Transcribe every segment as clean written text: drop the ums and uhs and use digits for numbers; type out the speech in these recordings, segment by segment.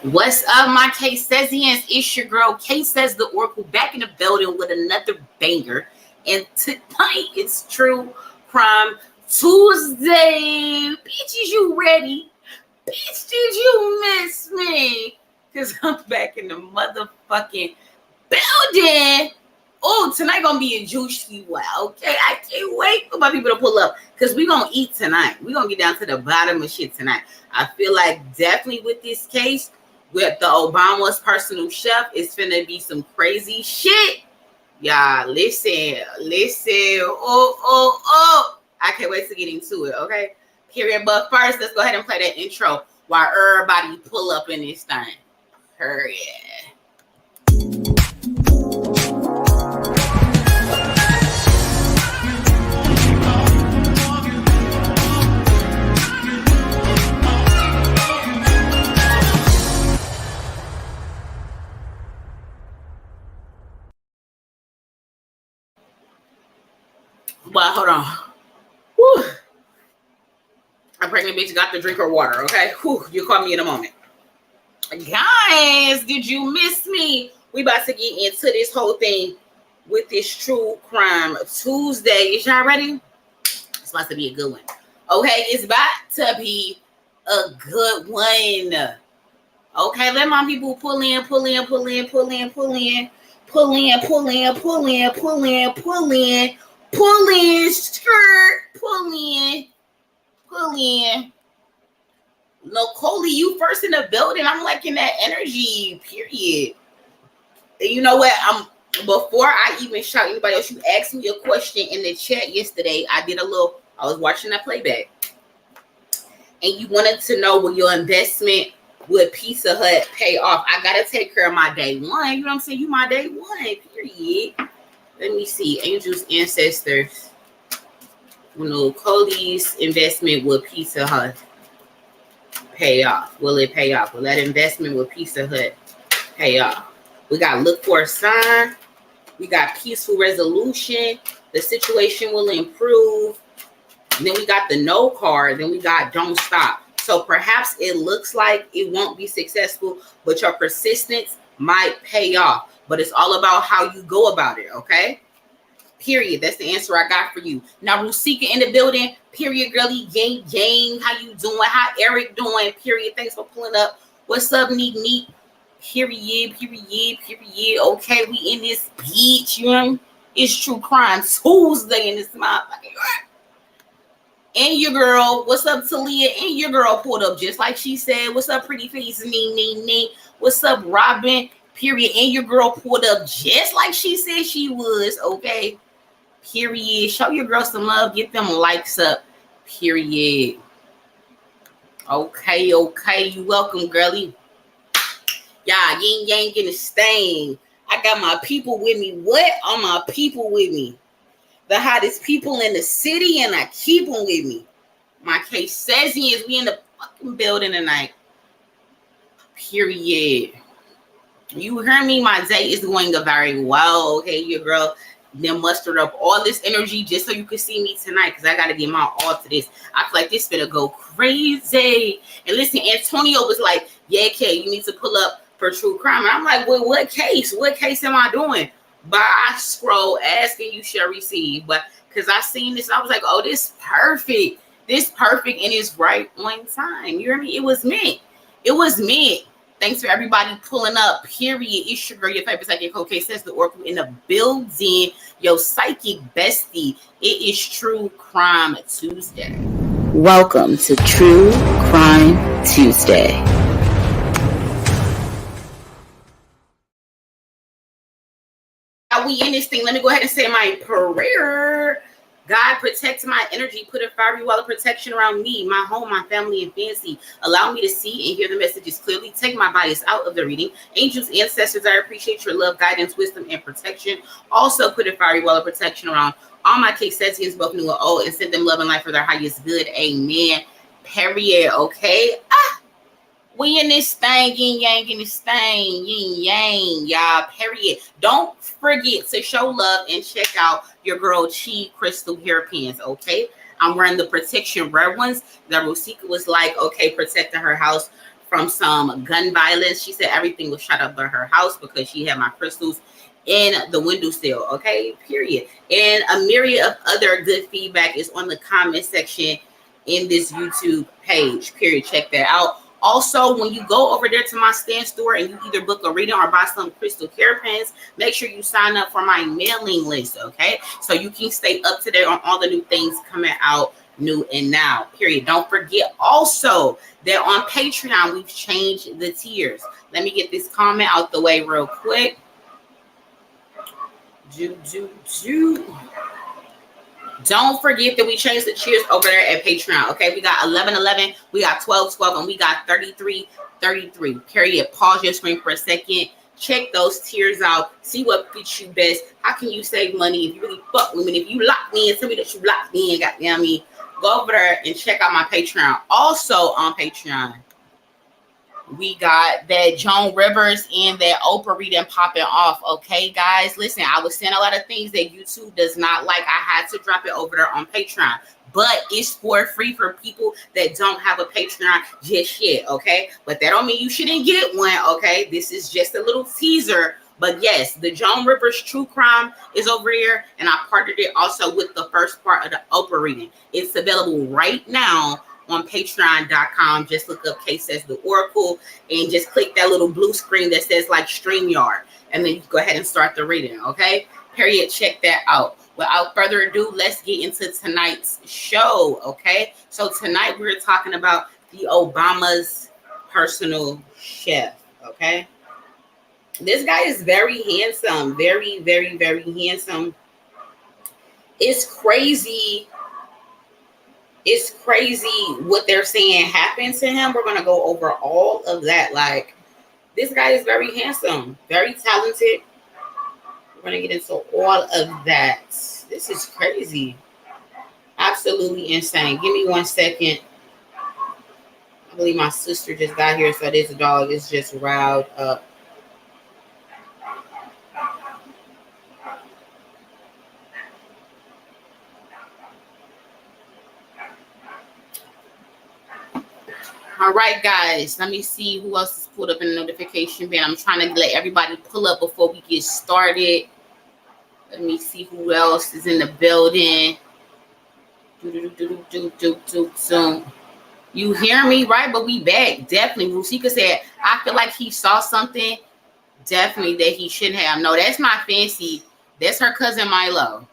What's up, my K-Sazians? It's your girl, K-Says the Oracle, back in the building with another banger. And tonight, it's True Crime Tuesday. Bitches, you ready? Bitch, did you miss me? Because I'm back in the motherfucking building. Oh, tonight gonna be a juicy one, okay? I can't wait for my people to pull up because we gonna eat tonight. We gonna get down to the bottom of shit tonight. I feel like definitely with this case, with the OBAMAS personal chef, it's finna be some crazy shit. Y'all, listen. Oh. I can't wait to get into it, okay? Period. But first, let's go ahead and play that intro while everybody pull up in this thing. Period. But hold on. Whew. A pregnant bitch got to drink her water, okay? Whew, you call me in a moment. Guys, did you miss me? We about to get into this whole thing with this True Crime Tuesday. Is y'all ready? It's about to be a good one. Okay, it's about to be a good one. Okay, let my people pull in. Pull in, skirt, pull in. Nicole, you first in the building. I'm liking that energy, period. And you know what? Before I even shout anybody else, you asked me a question in the chat yesterday. I was watching that playback. And you wanted to know will your investment with Pizza Hut pay off? I gotta take care of my day one. You know what I'm saying? You my day one, period. Let me see. Angels, ancestors. Cody's investment with Pizza Hut pay off? Will it pay off? Will that investment with Pizza Hut pay off? We got look for a sign. We got peaceful resolution. The situation will improve. And then we got the no card. Then we got don't stop. So perhaps it looks like it won't be successful, but your persistence might pay off. But it's all about how you go about it, okay? Period. That's the answer I got for you. Now, Rusika in the building. Period, girly. Gang. How you doing? How Eric doing? Period. Thanks for pulling up. What's up, neat? Period. Okay, we in this beach. You know, it's True Crime Tuesday in this motherfucker. And your girl, what's up, Talia? And your girl pulled up just like she said. What's up, pretty face? Nee. What's up, Robin? Period. And your girl pulled up just like she said she was. Okay. Period. Show your girl some love. Get them likes up. Period. Okay. You welcome, girly. Yeah, yin yang in the stain. I got my people with me. What are my people with me? The hottest people in the city, and I keep them with me. My K-Sazians, we in the fucking building tonight. Period. You hear me? My day is going very well. Okay, your girl then mustered up all this energy just so you can see me tonight because I got to get my all to this. I feel like this finna go crazy. And listen, Antonio was like, yeah, Kay, you need to pull up for True Crime. And I'm like, well, what case? What case am I doing? But I scroll, asking you shall receive. But because I seen this, I was like, oh, this perfect. This perfect and it's right on time. You hear me? It was meant. Thanks for everybody pulling up. Period. It's your girl, your favorite psychic coach, Says the Oracle in the building. Yo, psychic bestie. It is True Crime Tuesday. Welcome to True Crime Tuesday. We in this thing. Let me go ahead and say my prayer. God, protect my energy. Put a fiery wall of protection around me, my home, my family, and fancy. Allow me to see and hear the messages clearly. Take my bias out of the reading. Angels, ancestors, I appreciate your love, guidance, wisdom, and protection. Also, put a fiery wall of protection around all my K-Sazians, both new and old, and send them love and life for their highest good. Amen. Period. Okay. We in this thing, yin yang in this thing, yin yang, y'all. Period. Don't forget to show love and check out your girl Chi Crystal hairpins. Okay, I'm wearing the protection red ones. The Rusika was like, okay, protecting her house from some gun violence. She said everything was shot up by her house because she had my crystals in the windowsill. Okay, period. And a myriad of other good feedback is on the comment section in this YouTube page. Period. Check that out. Also, when you go over there to my stand store and you either book a reading or buy some crystal care pens, make sure you sign up for my mailing list, okay? So you can stay up to date on all the new things coming out new and now, period. Don't forget also that on Patreon, we've changed the tiers. Let me get this comment out the way real quick. Don't forget that we changed the tiers over there at Patreon. Okay, we got 11.11, we got 12.12, and we got 33.33. Period. Pause your screen for a second. Check those tiers out. See what fits you best. How can you save money if you really fuck with me? If you lock me in, tell me that you locked me in. Goddamn me. Go over there and check out my Patreon. Also on Patreon, we got that Joan Rivers and that Oprah reading popping off. Okay, guys, listen, I was saying a lot of things that YouTube does not like. I had to drop it over there on Patreon, but it's for free for people that don't have a Patreon just yet. Okay, but that don't mean you shouldn't get one. Okay, this is just a little teaser. But yes, the Joan Rivers True Crime is over here, and I partnered it also with the first part of the Oprah reading. It's available right now on patreon.com. Just look up K Says the Oracle and just click that little blue screen that says like StreamYard, and then you go ahead and start the reading. Okay, period. Check that out. Without further ado, let's get into tonight's show. Okay, so tonight we're talking about the Obama's personal chef. Okay, this guy is very handsome, very, very, very handsome. It's crazy. It's crazy what they're saying happened to him. We're going to go over all of that. Like, this guy is very handsome, very talented. We're going to get into all of that. This is crazy. Absolutely insane. Give me 1 second. I believe my sister just got here, so this dog is just riled up. All right, guys, let me see who else is pulled up in the notification band. I'm trying to let everybody pull up before we get started. Let me see who else is in the building. You hear me, right? But we back. Definitely. Rusika said, I feel like he saw something definitely that he shouldn't have. No, that's not Fancy. That's her cousin Milo.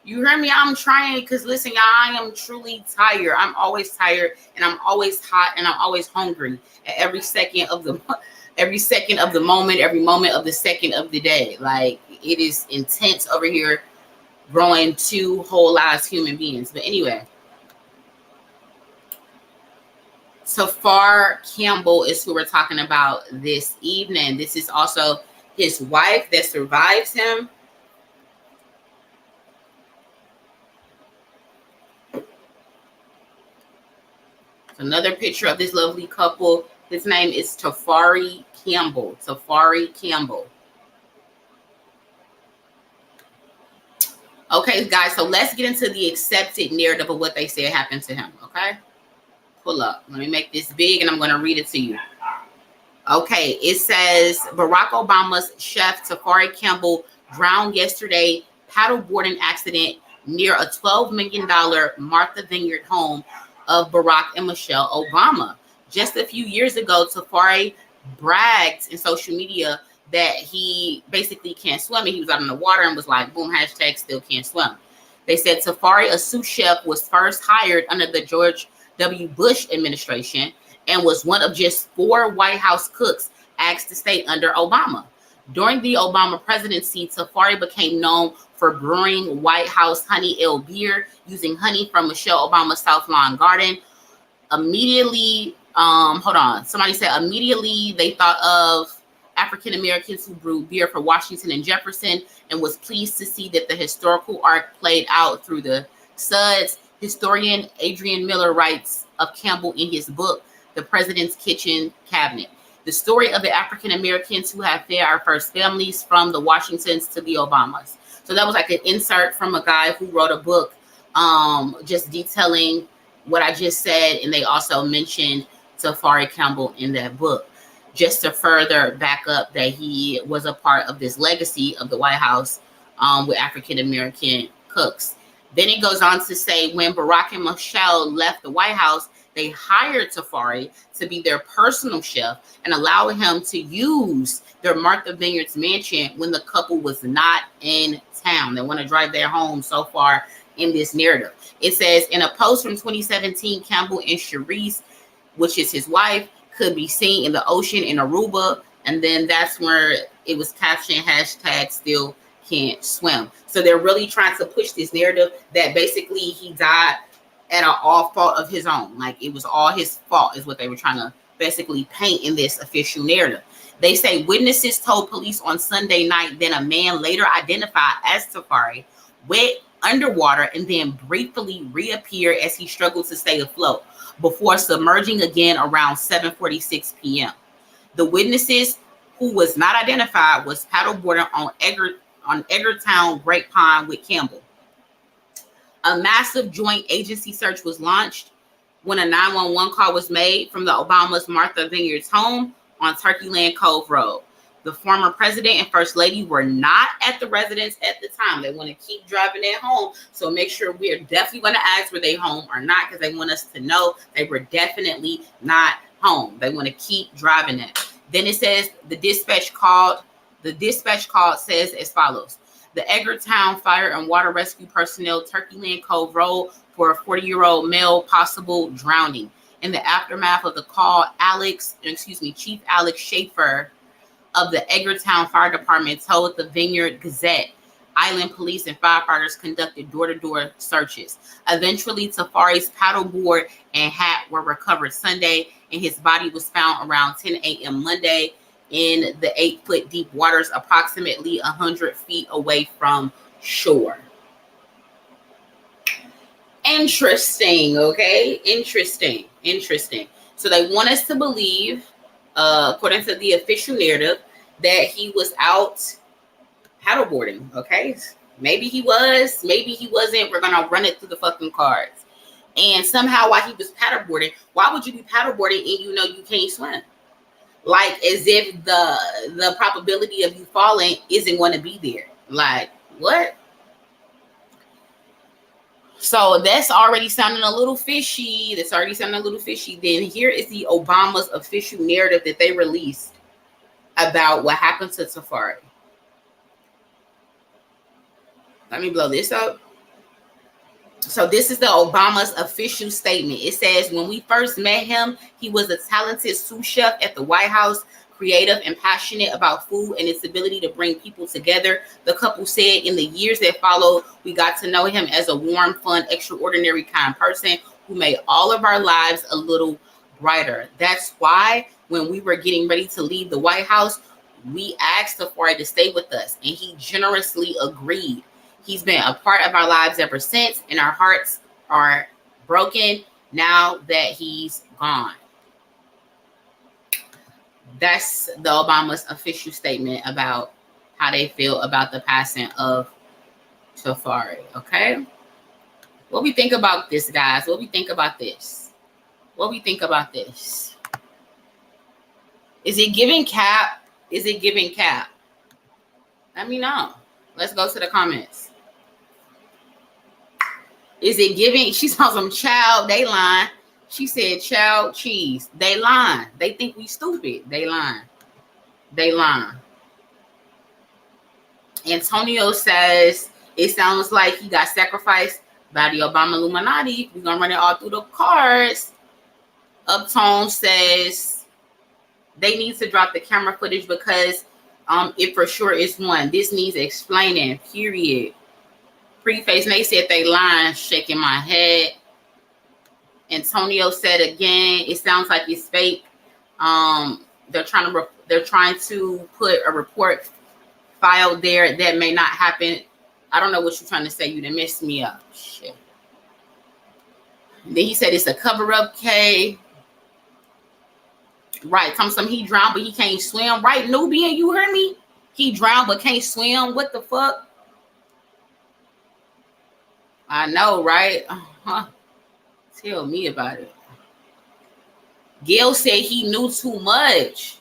You hear me? I'm trying because listen, y'all, I am truly tired. I'm always tired, and I'm always hot, and I'm always hungry at every second of the moment, every moment of the second of the day. Like, it is intense over here, growing two whole lives human beings. But anyway, Tafari Campbell is who we're talking about this evening. This is also his wife that survives him. Another picture of this lovely couple. His name is Tafari Campbell. Tafari Campbell. Okay, guys, so let's get into the accepted narrative of what they said happened to him, okay? Pull up. Let me make this big, and I'm going to read it to you. Okay, it says, Barack Obama's chef Tafari Campbell drowned yesterday paddleboarding accident near a $12 million Martha Vineyard home of Barack and Michelle Obama. Just a few years ago, Tafari bragged in social media that he basically can't swim, and he was out in the water and was like, boom, hashtag still can't swim. They said Tafari, a sous chef, was first hired under the George W. Bush administration and was one of just 4 White House cooks asked to stay under Obama. During the Obama presidency, Tafari became known for brewing White House honey ale beer using honey from Michelle Obama's South Lawn Garden. Immediately, somebody said immediately they thought of African Americans who brewed beer for Washington and Jefferson, and was pleased to see that the historical arc played out through the suds. Historian Adrian Miller writes of Campbell in his book, The President's Kitchen Cabinet, the story of the African Americans who have fed our first families from the Washingtons to the Obamas. So that was like an insert from a guy who wrote a book just detailing what I just said. And they also mentioned Tafari Campbell in that book, just to further back up that he was a part of this legacy of the White House with African American cooks. Then it goes on to say when Barack and Michelle left the White House, they hired Tafari to be their personal chef and allow him to use their Martha Vineyards mansion when the couple was not in town. They want to drive their home so far in this narrative. It says in a post from 2017, Campbell and Sharice, which is his wife, could be seen in the ocean in Aruba. And then that's where it was captioned hashtag still can't swim. So they're really trying to push this narrative that basically he died at an all fault of his own. Like it was all his fault is what they were trying to basically paint in this official narrative. They say witnesses told police on Sunday night that a man later identified as Tafari went underwater and then briefly reappeared as he struggled to stay afloat before submerging again around 7:46 p.m. The witnesses who was not identified was paddleboarding on Edgartown Great Pond with Campbell. A massive joint agency search was launched when a 911 call was made from the Obama's Martha Vineyards home on Turkeyland Cove Road. The former president and first lady were not at the residence at the time. They want to keep driving their home. So make sure we're definitely going to ask were they home or not, because they want us to know they were definitely not home. They want to keep driving it. Then it says the dispatch called says as follows. The Edgartown Fire and Water Rescue personnel Turkeyland Cove Road for a 40-year-old male possible drowning. In the aftermath of the call, Chief Alex Schaefer of the Edgartown Fire Department told the Vineyard Gazette island police and firefighters conducted door-to-door searches. Eventually, Tafari's paddleboard and hat were recovered Sunday, and his body was found around 10 a.m. Monday in the 8-foot deep waters, approximately 100 feet away from shore. Interesting, okay? Interesting. So they want us to believe, according to the official narrative, that he was out paddleboarding, okay? Maybe he was, maybe he wasn't. We're going to run it through the fucking cards. And somehow while he was paddleboarding, why would you be paddleboarding and you know you can't swim? Like as if the probability of you falling isn't going to be there. Like, what? So that's already sounding a little fishy. Then here is the Obama's official narrative that they released about what happened to Tafari. Let me blow this up. So this is the Obama's official statement. It says, when we first met him, he was a talented sous chef at the White House, creative and passionate about food and its ability to bring people together. The couple said in the years that followed, we got to know him as a warm, fun, extraordinary kind person who made all of our lives a little brighter. That's why when we were getting ready to leave the White House, we asked Tafari to stay with us, and he generously agreed. He's been a part of our lives ever since, and our hearts are broken now that he's gone. That's the Obama's official statement about how they feel about the passing of Tafari, okay? What we think about this, guys? What we think about this? Is it giving cap? Let me know. Let's go to the comments. Is it giving? She saw some child. They lying. She said child cheese. They lying. They think we stupid. They lying. Antonio says it sounds like he got sacrificed by the Obama Illuminati. We're gonna run it all through the cards. Uptone says they need to drop the camera footage because it for sure is one. This needs explaining, period. Preface, they said they lying, shaking my head. Antonio said again, it sounds like it's fake. They're trying to put a report file there that may not happen. I don't know what you're trying to say. You done messed me up. Shit. Then he said it's a cover-up, K. Right, he drowned, but he can't swim. Right, Nubian, you heard me? He drowned, but can't swim. What the fuck? I know, right? Tell me about it. Gail said he knew too much.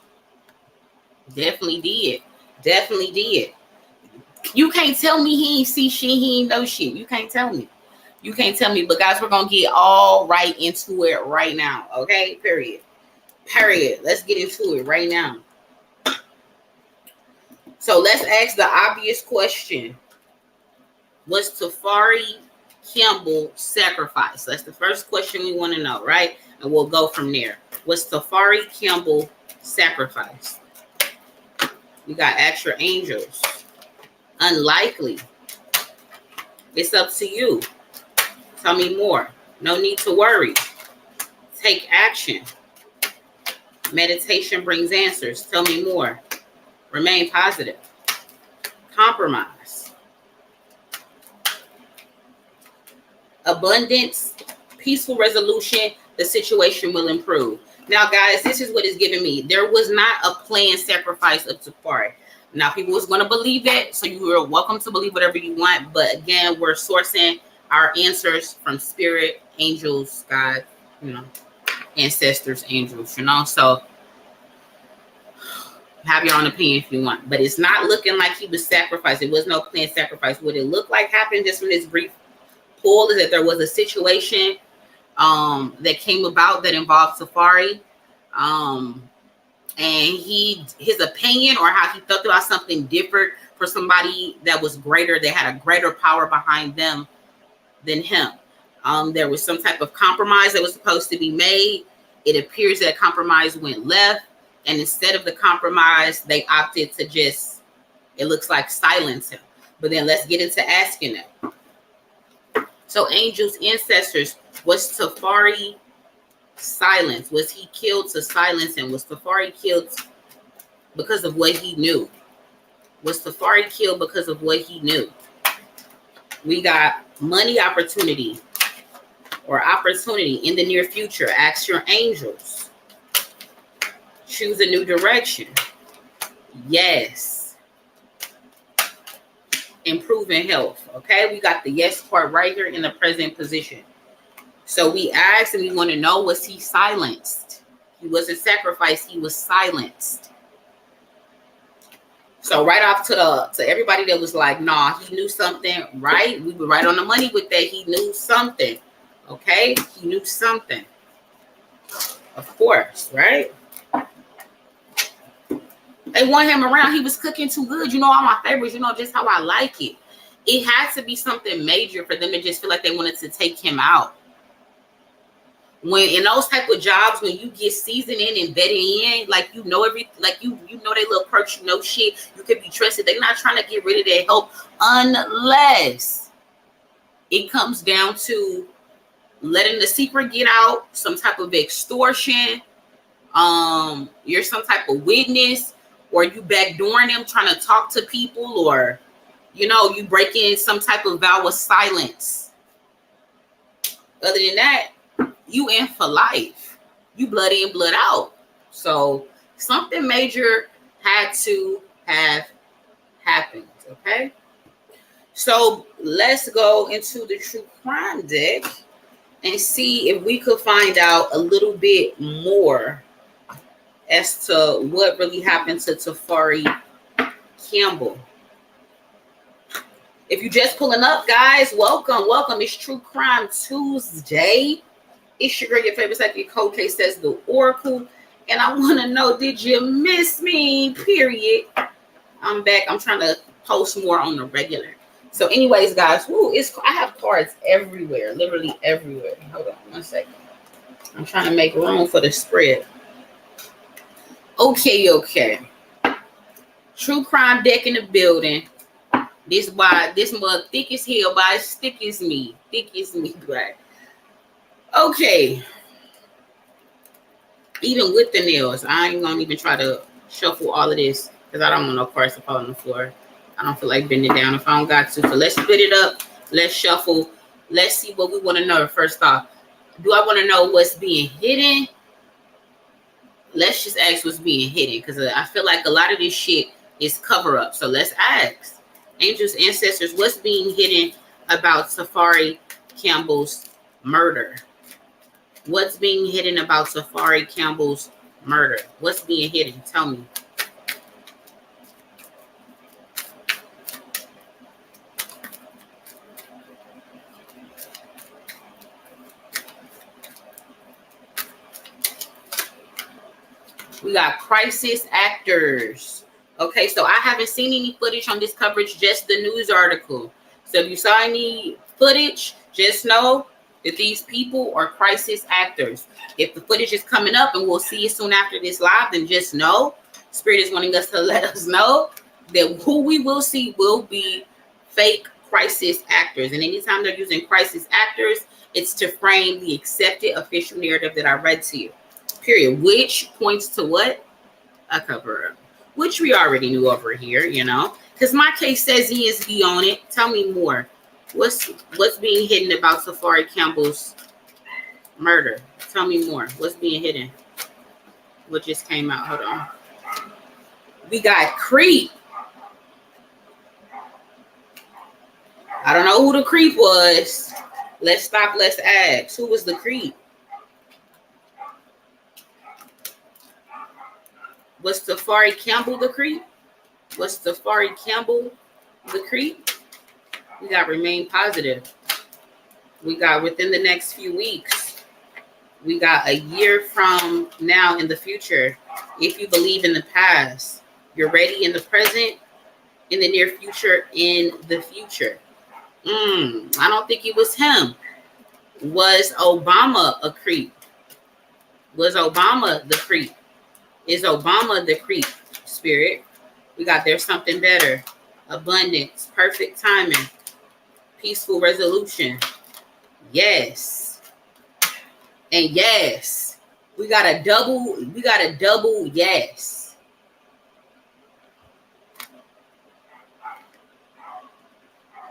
Definitely did. Definitely did. You can't tell me he ain't see shit, he ain't know shit. You can't tell me. You can't tell me. But guys, we're gonna get all right into it right now. Okay? Period. Period. Let's get into it right now. So let's ask the obvious question. Was Tafari Campbell sacrificed? That's the first question we want to know, right? And we'll go from there. Was Tafari Campbell sacrificed? You got extra angels. Unlikely. It's up to you. Tell me more. No need to worry. Take action. Meditation brings answers. Tell me more. Remain positive. Compromise. Abundance. Peaceful resolution. The situation will improve. Now, guys, this is what it's giving me. There was not a planned sacrifice of Tafari. Now, people was going to believe that, so you are welcome to believe whatever you want. But again, we're sourcing our answers from spirit, angels, God, ancestors, angels, So have your own opinion if you want. But it's not looking like he was sacrificed. It was no planned sacrifice. What it looked like happened just from this brief pull is that there was a situation that came about that involved Tafari. And his opinion or how he felt about something different for somebody that was greater, that had a greater power behind them than him. There was some type of compromise that was supposed to be made. It appears that compromise went left, and instead of the compromise, they opted to just, it looks like, silence him. But then let's get into asking them. So angels, ancestors, was Tafari silence? Was he killed to silence him? Was Tafari killed because of what he knew? Was Tafari killed because of what he knew? We got money opportunity or opportunity in the near future. Ask your angels. Choose a new direction. Yes. Improving health. Okay, we got the yes part right here in the present position. So we asked and we want to know, was he silenced? He wasn't sacrificed, he was silenced. So right off to everybody that was like, nah, he knew something, right? We were right on the money with that. He knew something. Okay? He knew something. Of course, right? They want him around. He was cooking too good. All my favorites, just how I like it. It had to be something major for them to just feel like they wanted to take him out. When in those type of jobs, when you get seasoned in and vetted in, like everything, like you know they little perks, shit, you can be trusted. They're not trying to get rid of their help unless it comes down to letting the secret get out, some type of extortion, you're some type of witness, or you backdooring them trying to talk to people, or you breaking some type of vow of silence. Other than that, you in for life. You blood in, blood out. So something major had to have happened. Okay. So let's go into the true crime deck and see if we could find out a little bit more as to what really happened to Tafari Campbell. If you're just pulling up, guys, welcome. It's True Crime Tuesday. It's your girl, your favorite psychic, Cold Case says the Oracle. And I want to know, did you miss me? Period. I'm back. I'm trying to post more on the regular. So anyways, guys, I have cards everywhere, literally everywhere. Hold on 1 second. I'm trying to make room for the spread. Okay. True crime deck in the building. This mug thick as hell, but it's thick as me. Right? Okay. Even with the nails, I ain't gonna even try to shuffle all of this because I don't want no cards to fall on the floor. I don't feel like bending it down if I don't got to. So let's split it up. Let's shuffle. Let's see what we want to know. First off, do I want to know what's being hidden? Let's just ask what's being hidden because I feel like a lot of this shit is cover up. So let's ask. Angels, ancestors, what's being hidden about Tafari Campbell's murder? What's being hidden about Tafari Campbell's murder? What's being hidden? Tell me. We got crisis actors. Okay, so I haven't seen any footage on this coverage, just the news article. So if you saw any footage, just know that these people are crisis actors. If the footage is coming up and we'll see it soon after this live, then just know Spirit is wanting us to let us know that who we will see will be fake crisis actors. And anytime they're using crisis actors, it's to frame the accepted official narrative that I read to you. Period. Which points to what? A cover up. Which we already knew over here, you know. Because my case says ESB on it. Tell me more. What's being hidden about Tafari Campbell's murder? Tell me more. What's being hidden? What just came out? Hold on. We got creep. I don't know who the creep was. Let's stop. Let's ask. Who was the creep? Was Tafari Campbell the creep? Was Tafari Campbell the creep? We got remain positive. We got within the next few weeks. We got a year from now in the future. If you believe in the past, you're ready in the present, in the near future, in the future. I don't think it was him. Was Obama a creep? Was Obama the creep? Is Obama the creep? Spirit. We got there's something better. Abundance. Perfect timing. Peaceful resolution. Yes. And yes. We got a double yes.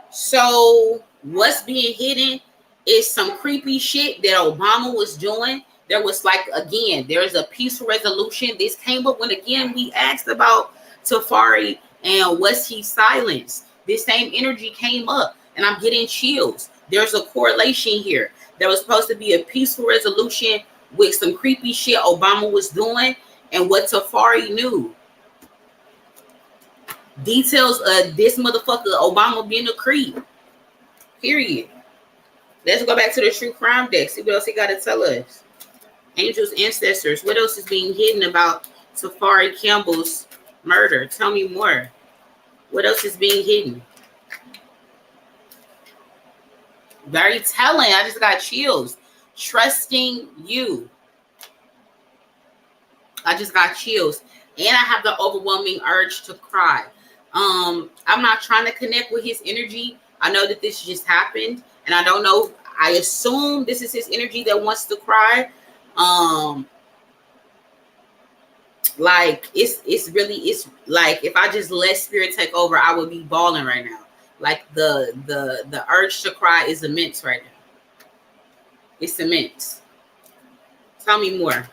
So what's being hidden is some creepy shit that Obama was doing. There was like, again, there's a peaceful resolution. This came up when, again, we asked about Tafari and was he silenced? This same energy came up and I'm getting chills. There's a correlation here. There was supposed to be a peaceful resolution with some creepy shit Obama was doing and what Tafari knew. Details of this motherfucker Obama being a creep. Period. Let's go back to the true crime deck. See what else he got to tell us. Angels, ancestors. What else is being hidden about Tafari Campbell's murder? Tell me more. What else is being hidden? Very telling. I just got chills. Trusting you. I just got chills. And I have the overwhelming urge to cry. I'm not trying to connect with his energy. I know that this just happened. And I don't know. I assume this is his energy that wants to cry. Like it's like if I just let spirit take over, I would be bawling right now. Like the urge to cry is immense right now. It's immense. Tell me more.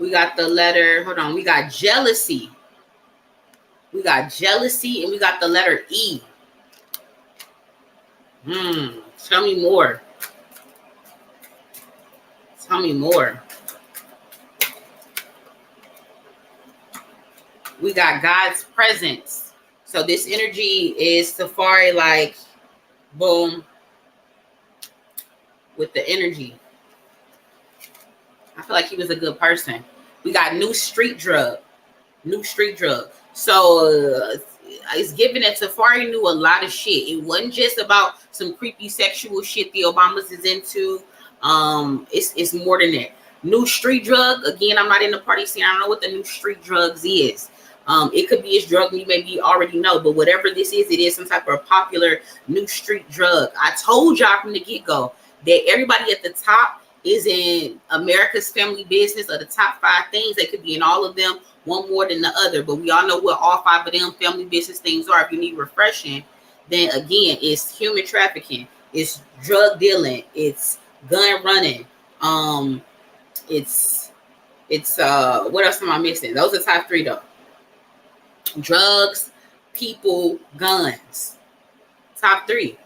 We got the letter, hold on, we got jealousy. We got jealousy and we got the letter E. Tell me more. Tell me more. We got God's presence. So this energy is Tafari, like, boom, with the energy. I feel like he was a good person. We got new street drug. New street drug. So it's given that Tafari knew a lot of shit. It wasn't just about some creepy sexual shit the Obamas is into. It's more than that. New street drug. Again, I'm not in the party scene. I don't know what the new street drugs is. It could be a drug you maybe already know, but whatever this is, it is some type of popular new street drug. I told y'all from the get-go that everybody at the top is in America's family business, or the top 5 things. They could be in all of them, one more than the other, but we all know what all 5 of them family business things are. If you need refreshing, then again, it's human trafficking, it's drug dealing, it's gun running, it's what else am I missing? Those are top 3 though. Drugs, people, guns. Top three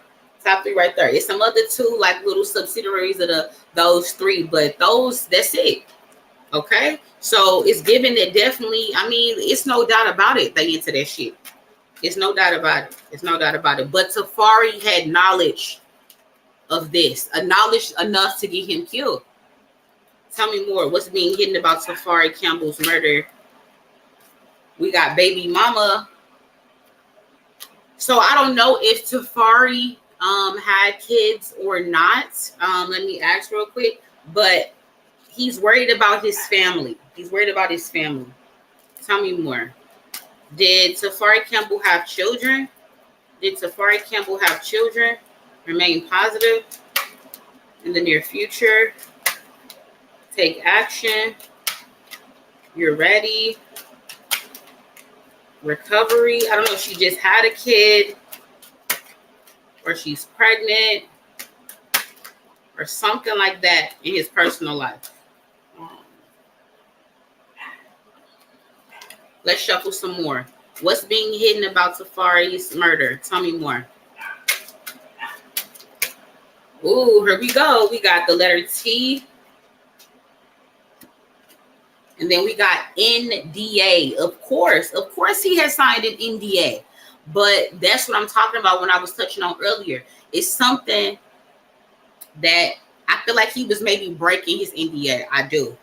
right there. It's some other two like little subsidiaries of those three, but that's it. Okay, so it's given that definitely. I mean, it's no doubt about it. They into that shit. It's no doubt about it. It's no doubt about it. But Tafari had knowledge of this, a knowledge enough to get him killed. Tell me more. What's being hidden about Tafari Campbell's murder? We got baby mama. So I don't know if Tafari had kids or not. Let me ask real quick. But he's worried about his family. He's worried about his family. Tell me more. Did Tafari Campbell have children? Did Tafari Campbell have children? Remain positive in the near future. Take action. You're ready. Recovery. I don't know if she just had a kid or she's pregnant or something like that in his personal life. Let's shuffle some more. What's being hidden about Tafari's murder? Tell me more. Ooh, here we go. We got the letter T. And then we got NDA. Of course he has signed an NDA. But that's what I'm talking about when I was touching on earlier. It's something that I feel like he was maybe breaking his NDA. I do.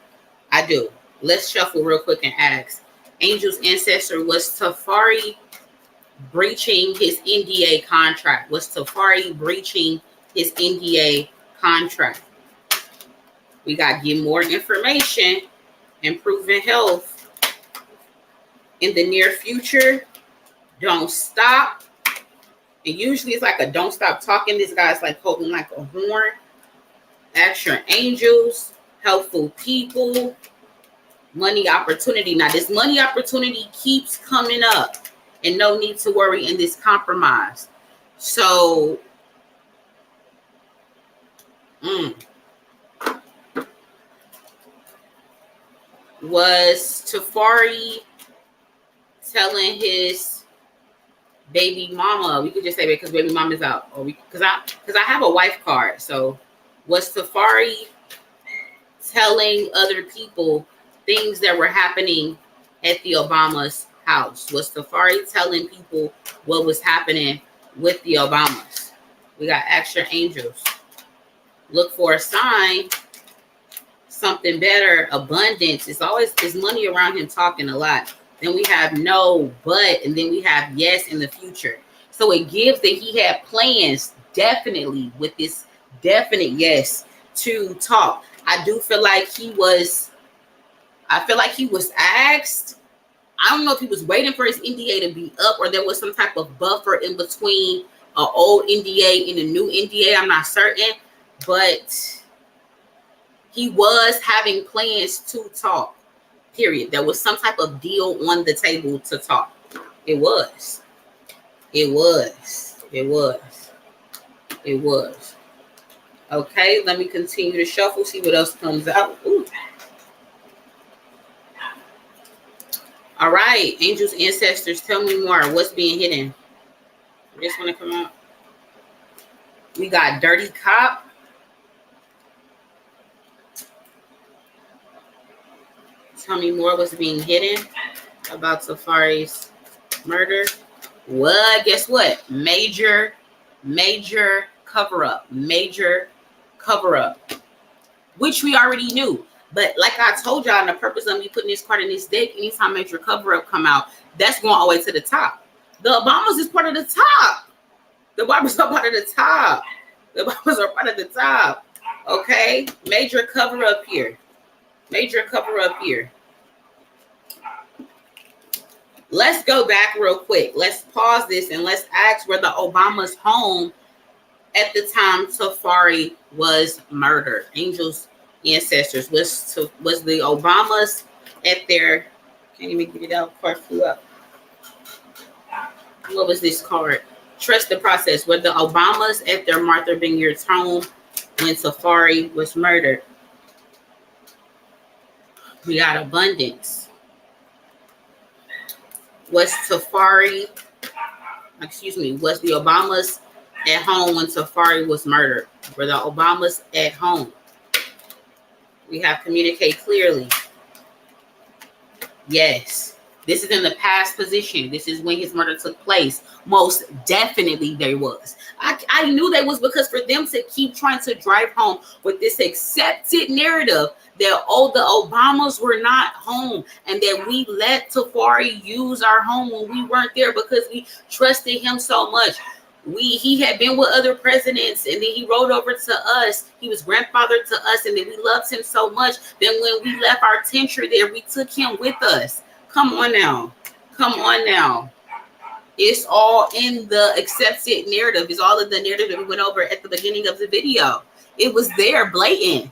Let's shuffle real quick and ask. Angel's ancestor, was Tafari breaching his NDA contract? Was Tafari breaching his NDA contract? We got to get more information. Improving health in the near future. Don't stop. And usually it's like a don't stop talking. This guy's like holding like a horn. Ask your angels. Helpful people. Money opportunity. Now this money opportunity keeps coming up. And no need to worry in this compromise. So was Tafari telling his baby mama? We could just say that because baby mama's out, or because I have a wife card. So was Tafari telling other people things that were happening at the Obama's house? Was Tafari telling people what was happening with the Obamas? We got extra angels. Look for a sign. Something better, abundance. It's always, there's money around him talking a lot. Then we have no, but, and then we have yes in the future. So it gives that he had plans, definitely, with this definite yes to talk. I do feel like he was asked. I don't know if he was waiting for his NDA to be up or there was some type of buffer in between an old NDA and a new NDA. I'm not certain, but he was having plans to talk, period. There was some type of deal on the table to talk. It was. Okay, let me continue to shuffle, see what else comes out. Ooh. All right, angels, ancestors, tell me more. What's being hidden? This one to come out. We got dirty cop. Tell me more. What's being hidden about Tafari's murder? What? Guess what? Major cover-up. Major cover-up. Which we already knew. But like I told y'all, the purpose of me putting this card in this deck, anytime major cover-up come out, that's going all the way to the top. The Obamas is part of the top. The Obamas are part of the top. The Obamas are part of the top. Okay? Major cover-up here. Major cover-up here. Let's go back real quick. Let's pause this and let's ask where the Obama's home at the time Tafari was murdered. Angels, ancestors. Was the Obamas at their, can't even get it out, card flew up. What was this card? Trust the process. Were the Obamas at their Martha Vineyard's home when Tafari was murdered? We got abundance. Was the Obamas at home when Tafari was murdered? Were the Obamas at home? We have communicate clearly. Yes. This is in the past position. This is when his murder took place. Most definitely there was. I knew they was, because for them to keep trying to drive home with this accepted narrative that, oh, the Obamas were not home and that we let Tafari use our home when we weren't there because we trusted him so much. He had been with other presidents and then he rode over to us. He was grandfather to us, and then we loved him so much. Then when we left our tenure there, we took him with us. Come on now. Come on now. It's all in the accepted narrative. It's all in the narrative that we went over at the beginning of the video. It was there, blatant.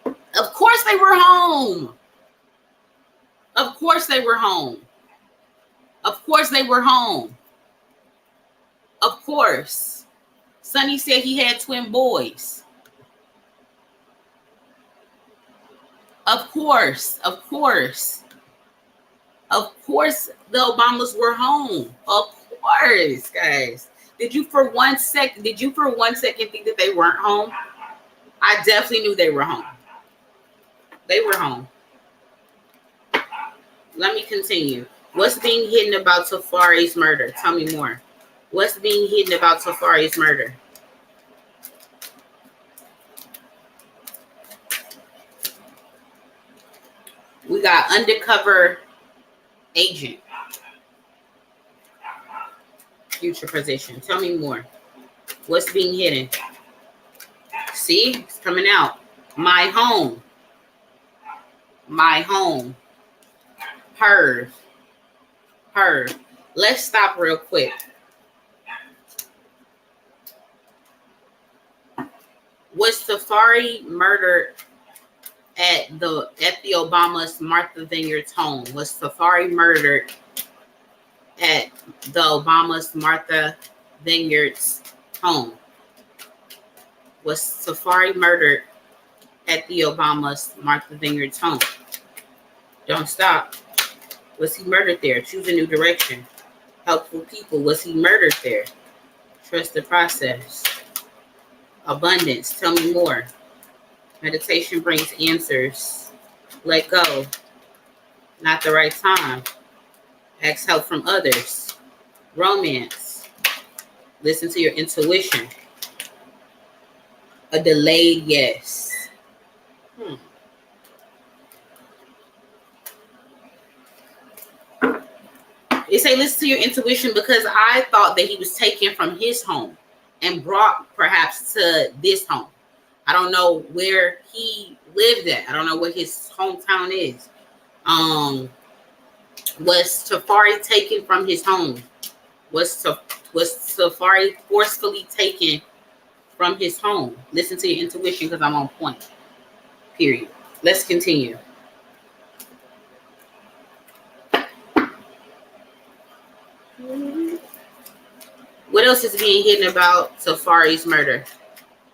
Of course they were home. Of course they were home. Of course they were home. Of course. Sonny said he had twin boys. Of course. Of course. Of course the Obamas were home. Of course, guys. Did you for one second think that they weren't home? I definitely knew they were home. They were home. Let me continue. What's being hidden about Tafari's murder? Tell me more. What's being hidden about Tafari's murder? We got undercover agent. Future position. Tell me more. What's being hidden? See? It's coming out. My home. My home. Her. Let's stop real quick. Was Tafari murdered at the Obamas Martha Vineyard's home? Was Tafari murdered at the Obamas Martha Vineyard's home? Was Tafari murdered at the Obamas Martha Vineyard's home? Don't stop. Was he murdered there? Choose a new direction. Helpful people. Was he murdered there? Trust the process. Abundance. Tell me more. Meditation brings answers. Let go. Not the right time. Ask help from others. Romance. Listen to your intuition. A delayed yes. They say listen to your intuition because I thought that he was taken from his home and brought perhaps to this home. I don't know where he lived at. I don't know what his hometown is. Was Tafari taken from his home? Was Tafari forcefully taken from his home? Listen to your intuition because I'm on point. Period. Let's continue. What else is being hidden about Tafari's murder?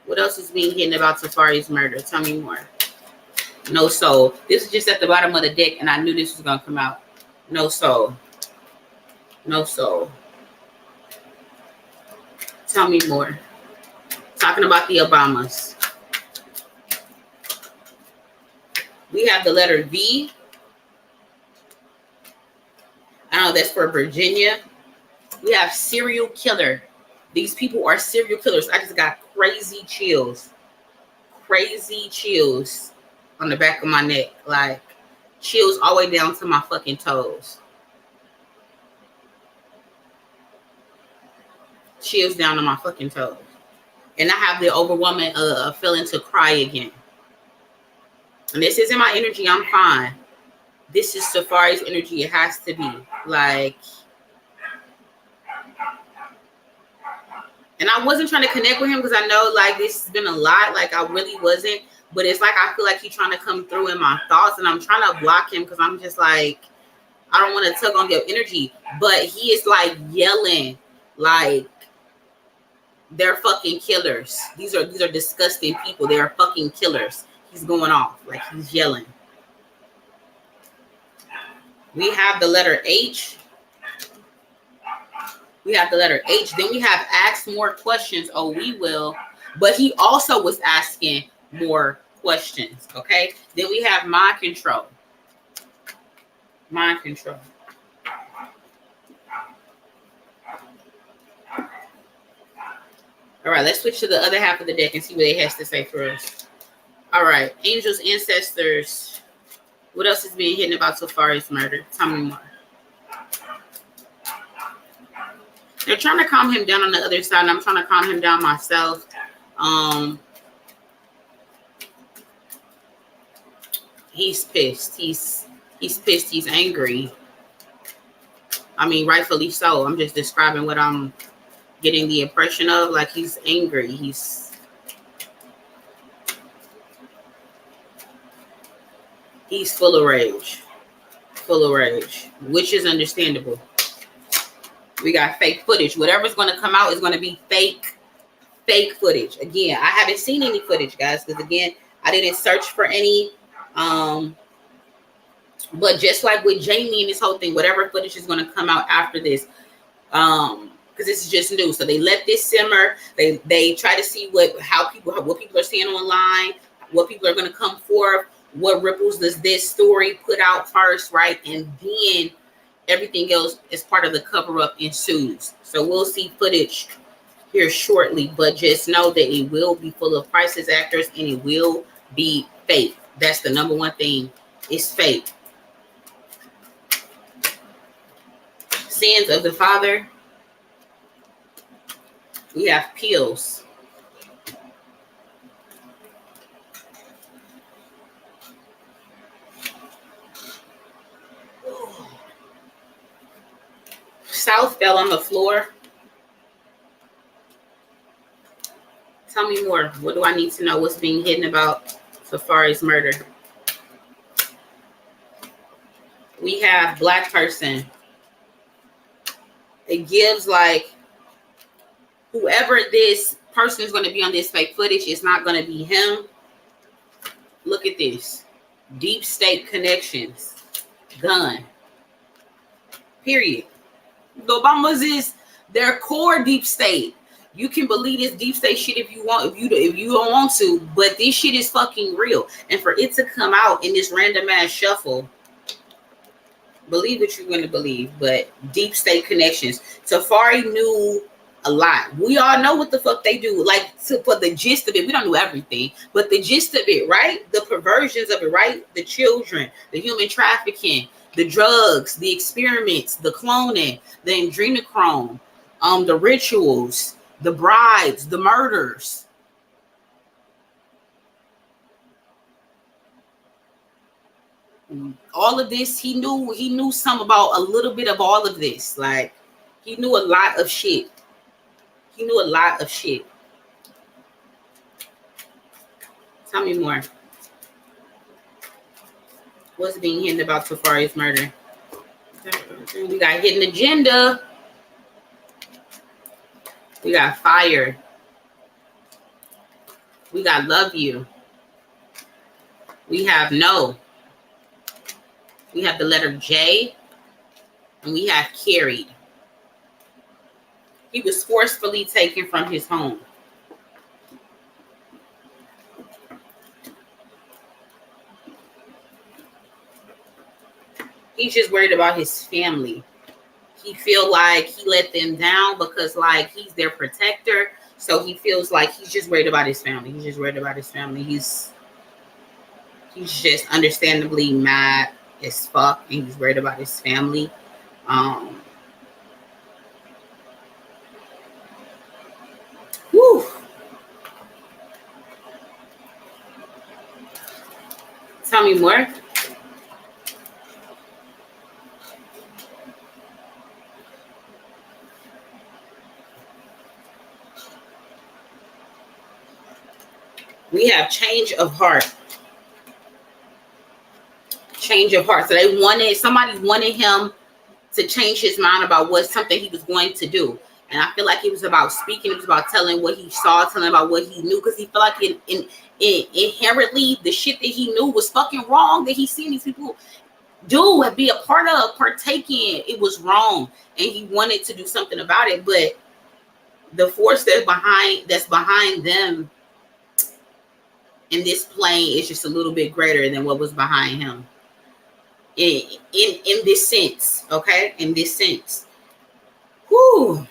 What else is being hidden about Tafari's murder? Tell me more. No soul. This is just at the bottom of the deck, and I knew this was going to come out. No soul. No soul. Tell me more. Talking about the Obamas. We have the letter V. I know that's for Virginia. We have serial killer. These people are serial killers. I just got crazy chills. Crazy chills on the back of my neck. Like chills all the way down to my fucking toes. Chills down to my fucking toes. And I have the overwhelming feeling to cry again. And this isn't my energy. I'm fine. This is Tafari's energy. It has to be. Like... And I wasn't trying to connect with him because I know like this has been a lot. Like I really wasn't. But it's like I feel like he's trying to come through in my thoughts. And I'm trying to block him because I'm just like, I don't want to tug on your energy. But he is like yelling like they're fucking killers. These are disgusting people. They are fucking killers. He's going off. Like he's yelling. We have the letter H. We have the letter H. Then we have ask more questions. Oh, we will. But he also was asking more questions. Okay. Then we have mind control. Mind control. All right, let's switch to the other half of the deck and see what it has to say for us. All right, angels, ancestors. What else is being hidden about Tafari's murder? Tell me more. They're trying to calm him down on the other side, and I'm trying to calm him down myself. He's pissed. He's pissed. He's angry. I mean, rightfully so. I'm just describing what I'm getting the impression of. Like, he's angry. He's full of rage. Full of rage, which is understandable. We got fake footage. Whatever's going to come out is going to be fake footage. Again, I haven't seen any footage, guys, because again, I didn't search for any. But just like with Jamie and this whole thing, whatever footage is going to come out after this, because this is just new, so they let this simmer. They try to see what people are seeing online, what people are going to come forth, what ripples does this story put out first, right? And then everything else as part of the cover-up ensues. So we'll see footage here shortly, but just know that it will be full of crisis actors and it will be fake. That's the number one thing. It's fake. Sins of the father. We have pills. South fell on the floor. Tell me more. What do I need to know? What's being hidden about Tafari's murder? We have black person. It gives like whoever this person is going to be on this fake footage, it's not going to be him. Look at this. Deep state connections. Gun. Period. The OBAMAS is their core deep state. You can believe this deep state shit if you want, if you don't want to, but this shit is fucking real. And for it to come out in this random ass shuffle, believe what you're going to believe, but deep state connections. Tafari knew a lot. We all know what the fuck they do. Like, for the gist of it, we don't know everything, but the gist of it, right? The perversions of it, right? The children, the human trafficking, the drugs, the experiments, the cloning, the adrenochrome, the rituals, the brides, the murders. All of this, he knew some about a little bit of all of this. Like, he knew a lot of shit. He knew a lot of shit. Tell me more. What's being hidden about Tafari's murder? We got hidden agenda. We got fire. We got love you. We have no. We have the letter J. And we have carried. He was forcefully taken from his home. He's just worried about his family. He feel like he let them down because, like, he's their protector. So he feels like he's just worried about his family. He's just worried about his family. He's just understandably mad as fuck, and he's worried about his family. Whew. Tell me more. We have change of heart. Change of heart. So somebody wanted him to change his mind about what something he was going to do. And I feel like it was about speaking. It was about telling what he saw, telling about what he knew, because he felt like inherently the shit that he knew was fucking wrong, that he's seen these people do and be a part of, partake in. It was wrong, and he wanted to do something about it. But the force that's behind them in this plane is just a little bit greater than what was behind him. In this sense, okay? In this sense. Whew.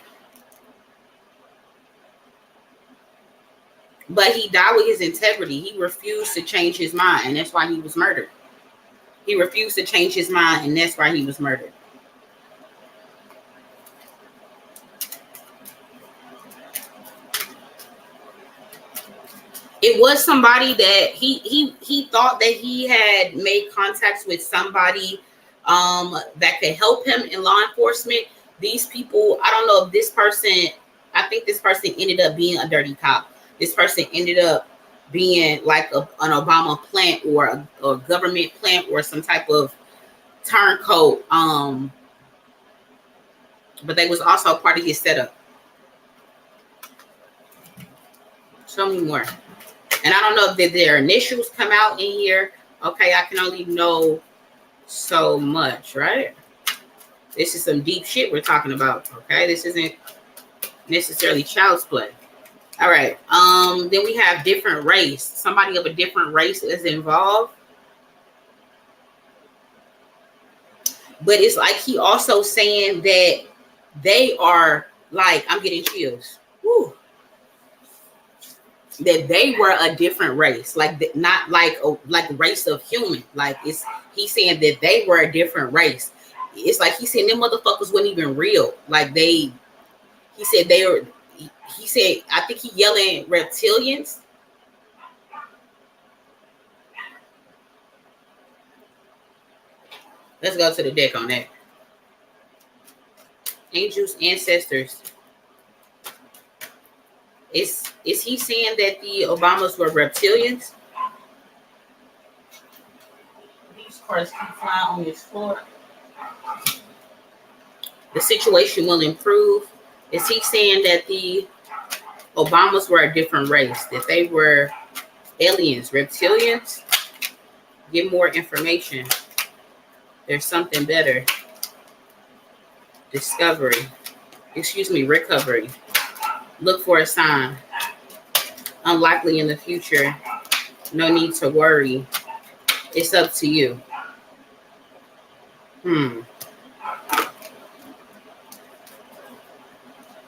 But he died with his integrity. He refused to change his mind, and that's why he was murdered. He refused to change his mind, and that's why he was murdered. It was somebody that he thought that he had made contacts with somebody that could help him in law enforcement. These people, I don't know if this person, I think this person ended up being a dirty cop. This person ended up being like an Obama plant or a government plant or some type of turncoat. But they was also part of his setup. Show me more. And I don't know if their initials come out in here. Okay, I can only know so much, right? This is some deep shit we're talking about. Okay, this isn't necessarily child's play. All right. Then we have different race. Somebody of a different race is involved. But it's like he also saying that they are like, I'm getting chills. Woo. That they were a different race, like not like a race of human. Like he's saying that they were a different race. It's like he's saying them motherfuckers weren't even real. Like he said they were. He said, I think he yelling reptilians. Let's go to the deck on that. Angels, ancestors. Is he saying that the Obamas were reptilians? These cards keep flying on this floor. The situation will improve. Is he saying that the Obamas were a different race, that they were aliens, reptilians? Get more information. There's something better. Recovery. Look for a sign. Unlikely in the future. No need to worry. It's up to you.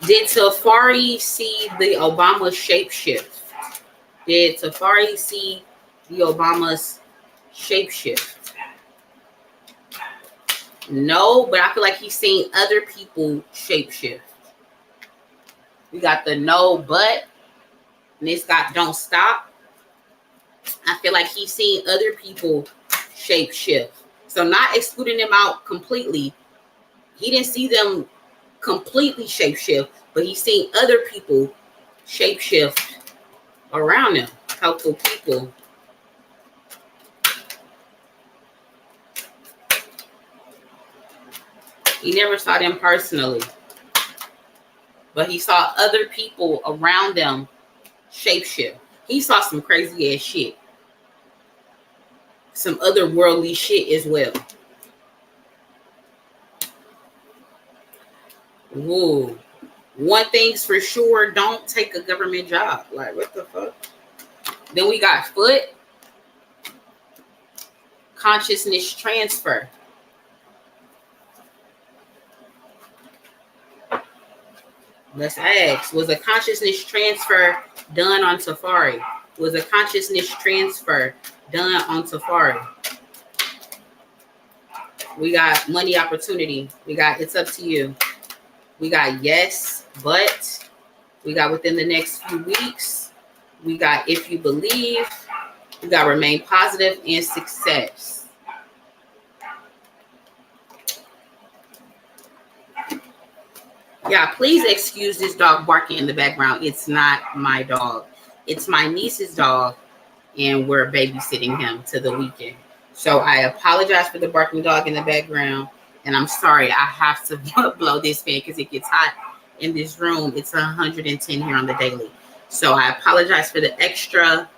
Did Tafari see the Obama shapeshift? Did Tafari see the Obama's shapeshift? No, but I feel like he's seen other people shapeshift. We got the no, but, and it's got don't stop. I feel like he's seen other people shapeshift. So not excluding them out completely. He didn't see them completely shapeshift, but he's seen other people shapeshift around him. Helpful people. He never saw them personally, but he saw other people around them shapeshift. He saw some crazy ass shit. Some otherworldly shit as well. Whoa. One thing's for sure, don't take a government job. Like, what the fuck? Then we got foot. Consciousness transfer. Let's ask, was a consciousness transfer done on Tafari? Was a consciousness transfer done on Tafari? We got money opportunity. We got it's up to you. We got yes, but. We got within the next few weeks. We got if you believe. We got remain positive and success. Yeah, please excuse this dog barking in the background. It's not my dog. It's my niece's dog, and we're babysitting him to the weekend. So I apologize for the barking dog in the background, and I'm sorry. I have to blow this fan because it gets hot in this room. It's 110 here on the daily. So I apologize for the extra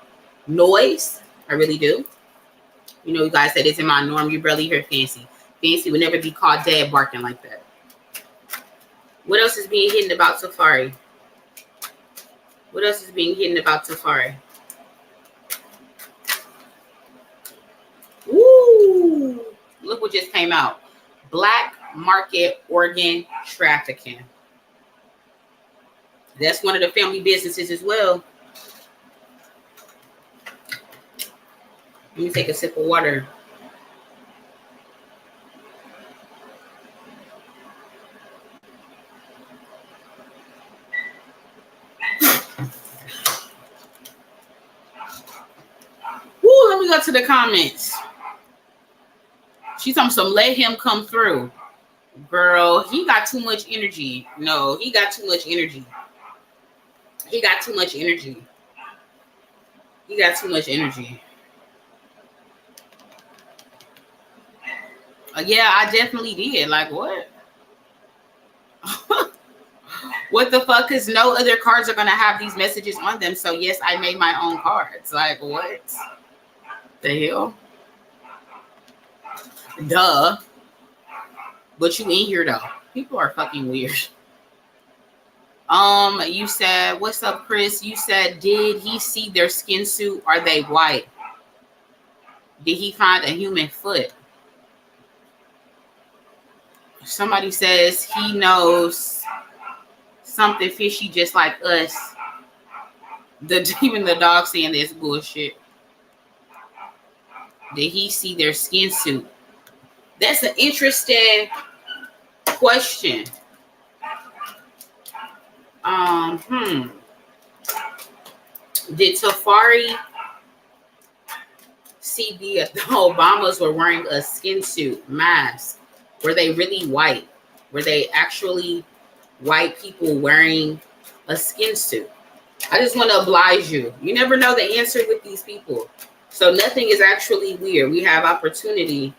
noise. I really do. You know, you guys said it's in my norm. You barely hear Fancy. Fancy would never be called dad barking like that. What else is being hidden about Tafari? What else is being hidden about Tafari? Woo! Look what just came out. Black market organ trafficking. That's one of the family businesses as well. Let me take a sip of water. Woo, let me go to the comments. She's on some let him come through. Girl, he got too much energy. No, he got too much energy. He got too much energy. He got too much energy. Yeah, I definitely did. Like, what? What the fuck? Because no other cards are going to have these messages on them. So, yes, I made my own cards. Like, what? The hell? Duh. But you in here, though. People are fucking weird. You said, what's up, Chris? You said, did he see their skin suit? Are they white? Did he find a human foot? Somebody says he knows something fishy just like us. Even the dog saying this bullshit. Did he see their skin suit? That's an interesting question. Did Tafari see the Obamas were wearing a skin suit mask? Were they really white? Were they actually white people wearing a skin suit? I just want to oblige you. You never know the answer with these people. So nothing is actually weird. We have opportunity.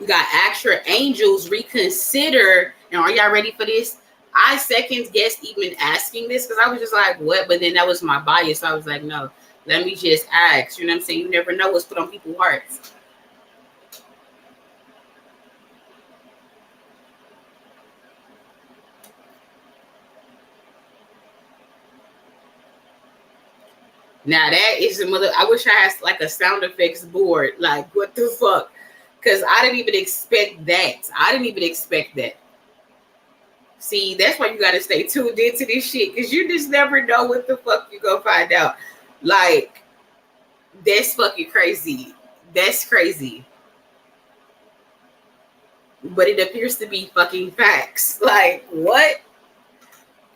We got actual angels reconsider. Now, are y'all ready for this? I second guessed even asking this because I was just like, what? But then that was my bias. So I was like, no, let me just ask. You know what I'm saying? You never know what's put on people's hearts. Now that is a mother. I wish I had like a sound effects board. Like, what the fuck? Because I didn't even expect that. I didn't even expect that. See, that's why you got to stay tuned into this shit. Because you just never know what the fuck you're going to find out. Like, that's fucking crazy. That's crazy. But it appears to be fucking facts. Like, what?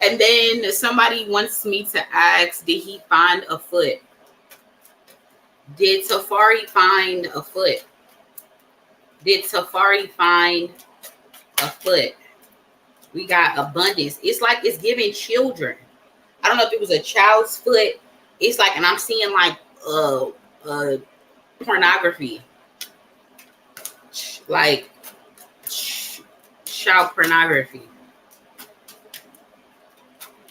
And then somebody wants me to ask, did he find a foot? Did Tafari find a foot? Did Tafari find a foot? We got abundance. It's like it's giving children. I don't know if it was a child's foot. It's like, and I'm seeing like pornography. Like child pornography.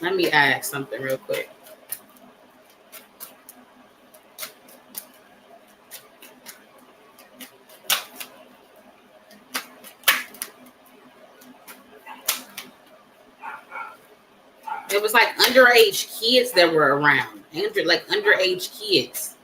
Let me ask something real quick. It was like underage kids that were around. Like underage kids.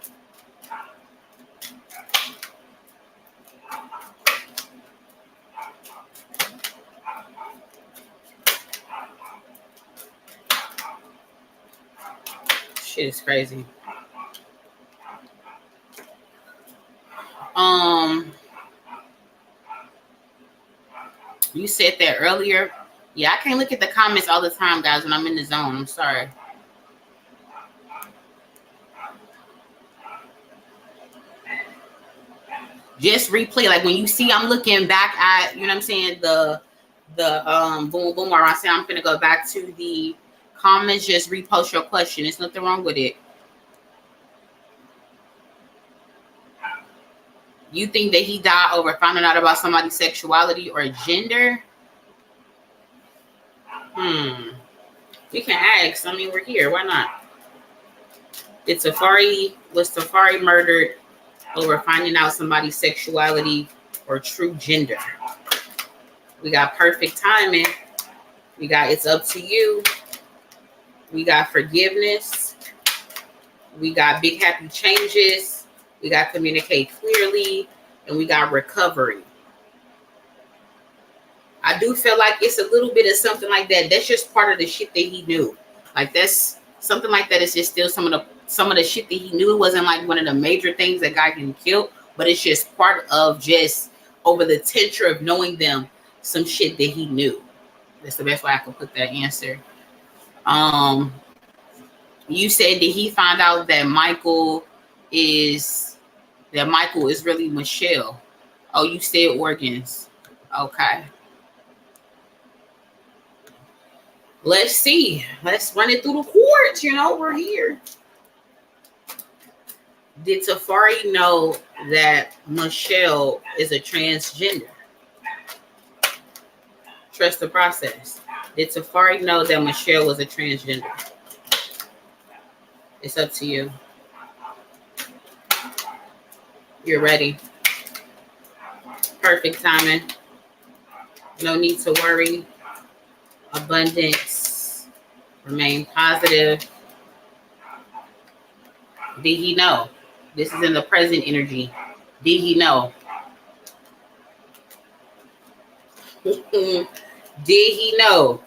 Shit is crazy. You said that earlier. Yeah, I can't look at the comments all the time, guys, when I'm in the zone. I'm sorry. Just replay. Like when you see I'm looking back at, you know what I'm saying, the boom boom, or I say I'm gonna go back to the comments, just repost your question. There's nothing wrong with it. You think that he died over finding out about somebody's sexuality or gender? We can ask. I mean, we're here. Why not? Was Tafari murdered over finding out somebody's sexuality or true gender? We got perfect timing. We got it's up to you. We got forgiveness. We got big happy changes. We got communicate clearly. And we got recovery. I do feel like it's a little bit of something like that. That's just part of the shit that he knew. Like that's something like that is just still some of the shit that he knew. It wasn't like one of the major things that got him killed, but it's just part of just over the tension of knowing them, some shit that he knew. That's the best way I could put that answer. You said that he found out that Michael is really Michelle. Oh, you said organs. Okay. Let's see. Let's run it through the courts. We're here. Did Tafari know that Michelle is a transgender? Trust the process. Did Tafari know that Michelle was a transgender? It's up to you. You're ready. Perfect timing. No need to worry. Abundance. Remain positive. Did he know? This is in the present energy. Did he know? Did he know?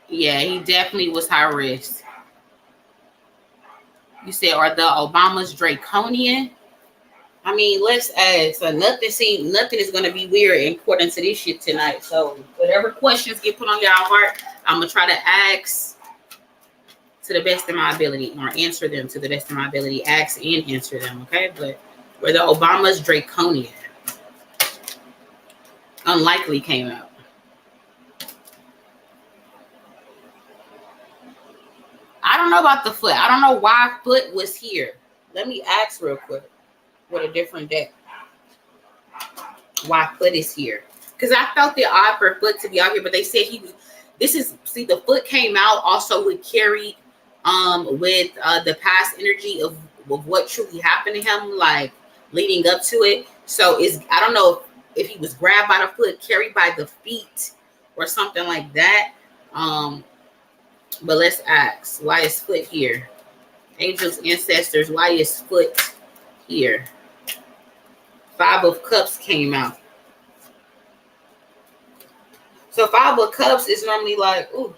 Yeah, he definitely was high risk. You said, are the OBAMAS draconian? I mean, let's ask. So nothing is going to be weird according to this shit tonight. So whatever questions get put on your heart, I'm going to try to ask to the best of my ability or answer them to the best of my ability. Ask and answer them, okay? But were the OBAMAS draconian? Unlikely came out. I don't know about the foot. I don't know why foot was here. Let me ask real quick with a different deck. Why foot is here? Because I felt it odd for foot to be out here, but they said he was. The foot came out also with carried with the past energy of what truly happened to him, like leading up to it. So I don't know if he was grabbed by the foot, carried by the feet, or something like that. But let's ask, why is foot here? Angels, ancestors, why is foot here? 5 of Cups came out. So 5 of Cups is normally like, ooh.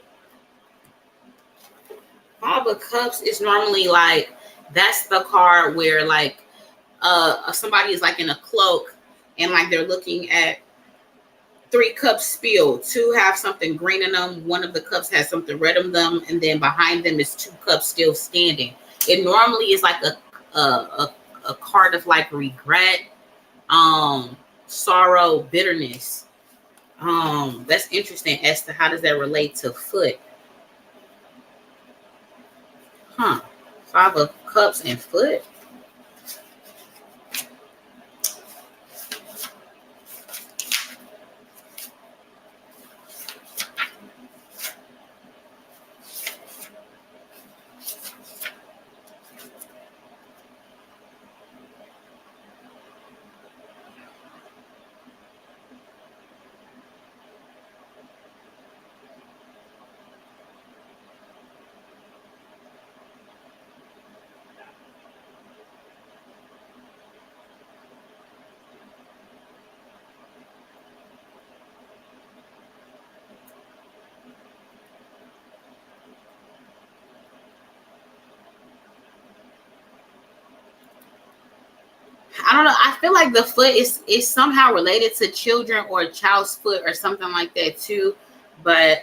5 of Cups is normally like, that's the card where like somebody is like in a cloak and like they're looking at 3 cups spilled. 2 have something green in them. 1 of the cups has something red in them, and then behind them is 2 cups still standing. It normally is like a card of like regret, sorrow, bitterness. That's interesting as to how does that relate to foot. 5 of Cups and foot. I don't know. I feel like the foot is somehow related to children or a child's foot or something like that too. But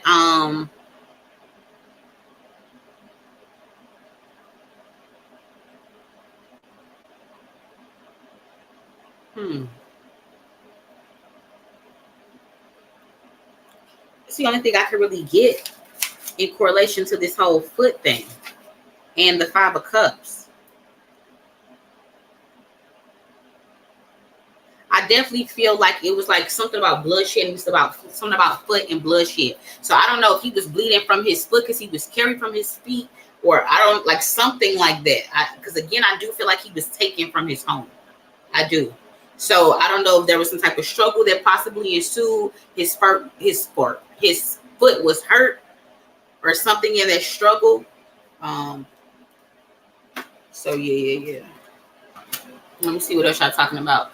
it's the only thing I can really get in correlation to this whole foot thing and the 5 of Cups. I I definitely feel like it was like something about bloodshed. It was about something about foot and bloodshed. So I don't know if he was bleeding from his foot because he was carried from his feet, or I don't like something like that. Because again, I do feel like he was taken from his home. I do. So I don't know if there was some type of struggle that possibly ensued. His foot was hurt or something in that struggle. So yeah. Let me see what else y'all talking about.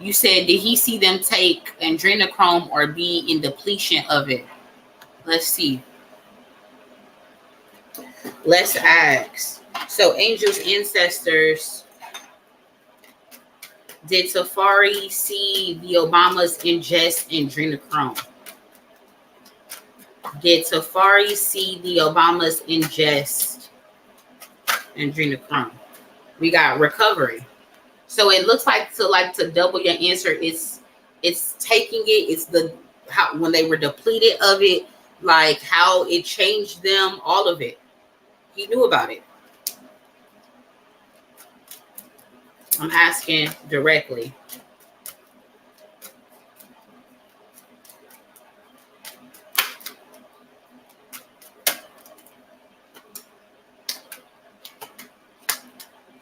You said, did he see them take adrenochrome or be in depletion of it? Let's see. Let's ask. So angels, ancestors, did Tafari see the Obamas ingest adrenochrome? Did Tafari see the Obamas ingest adrenochrome? We got recovery. So it looks like to double your answer, it's taking it. It's the how when they were depleted of it, like how it changed them, all of it. He knew about it. I'm asking directly.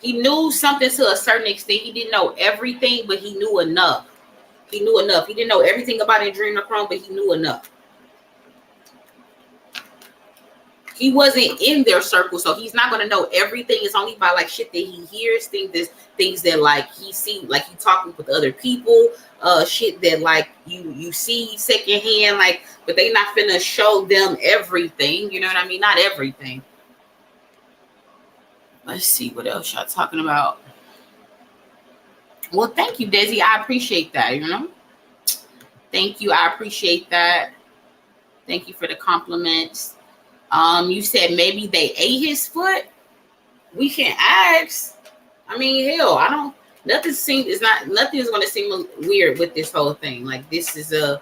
He knew something to a certain extent. He didn't know everything, but he knew enough. He knew enough. He didn't know everything about adrenochrome, but he knew enough. He wasn't in their circle, so he's not gonna know everything. It's only by like shit that he hears, things that like he see, like he talking with other people, shit that like you see secondhand, like, but they not finna show them everything. You know what I mean? Not everything. Let's see what else y'all talking about. Well, thank you, Desi. I appreciate that. You know, thank you. I appreciate that. Thank you for the compliments. You said maybe they ate his foot. We can ask. I mean, hell, I don't. Nothing is going to seem weird with this whole thing. Like, this is a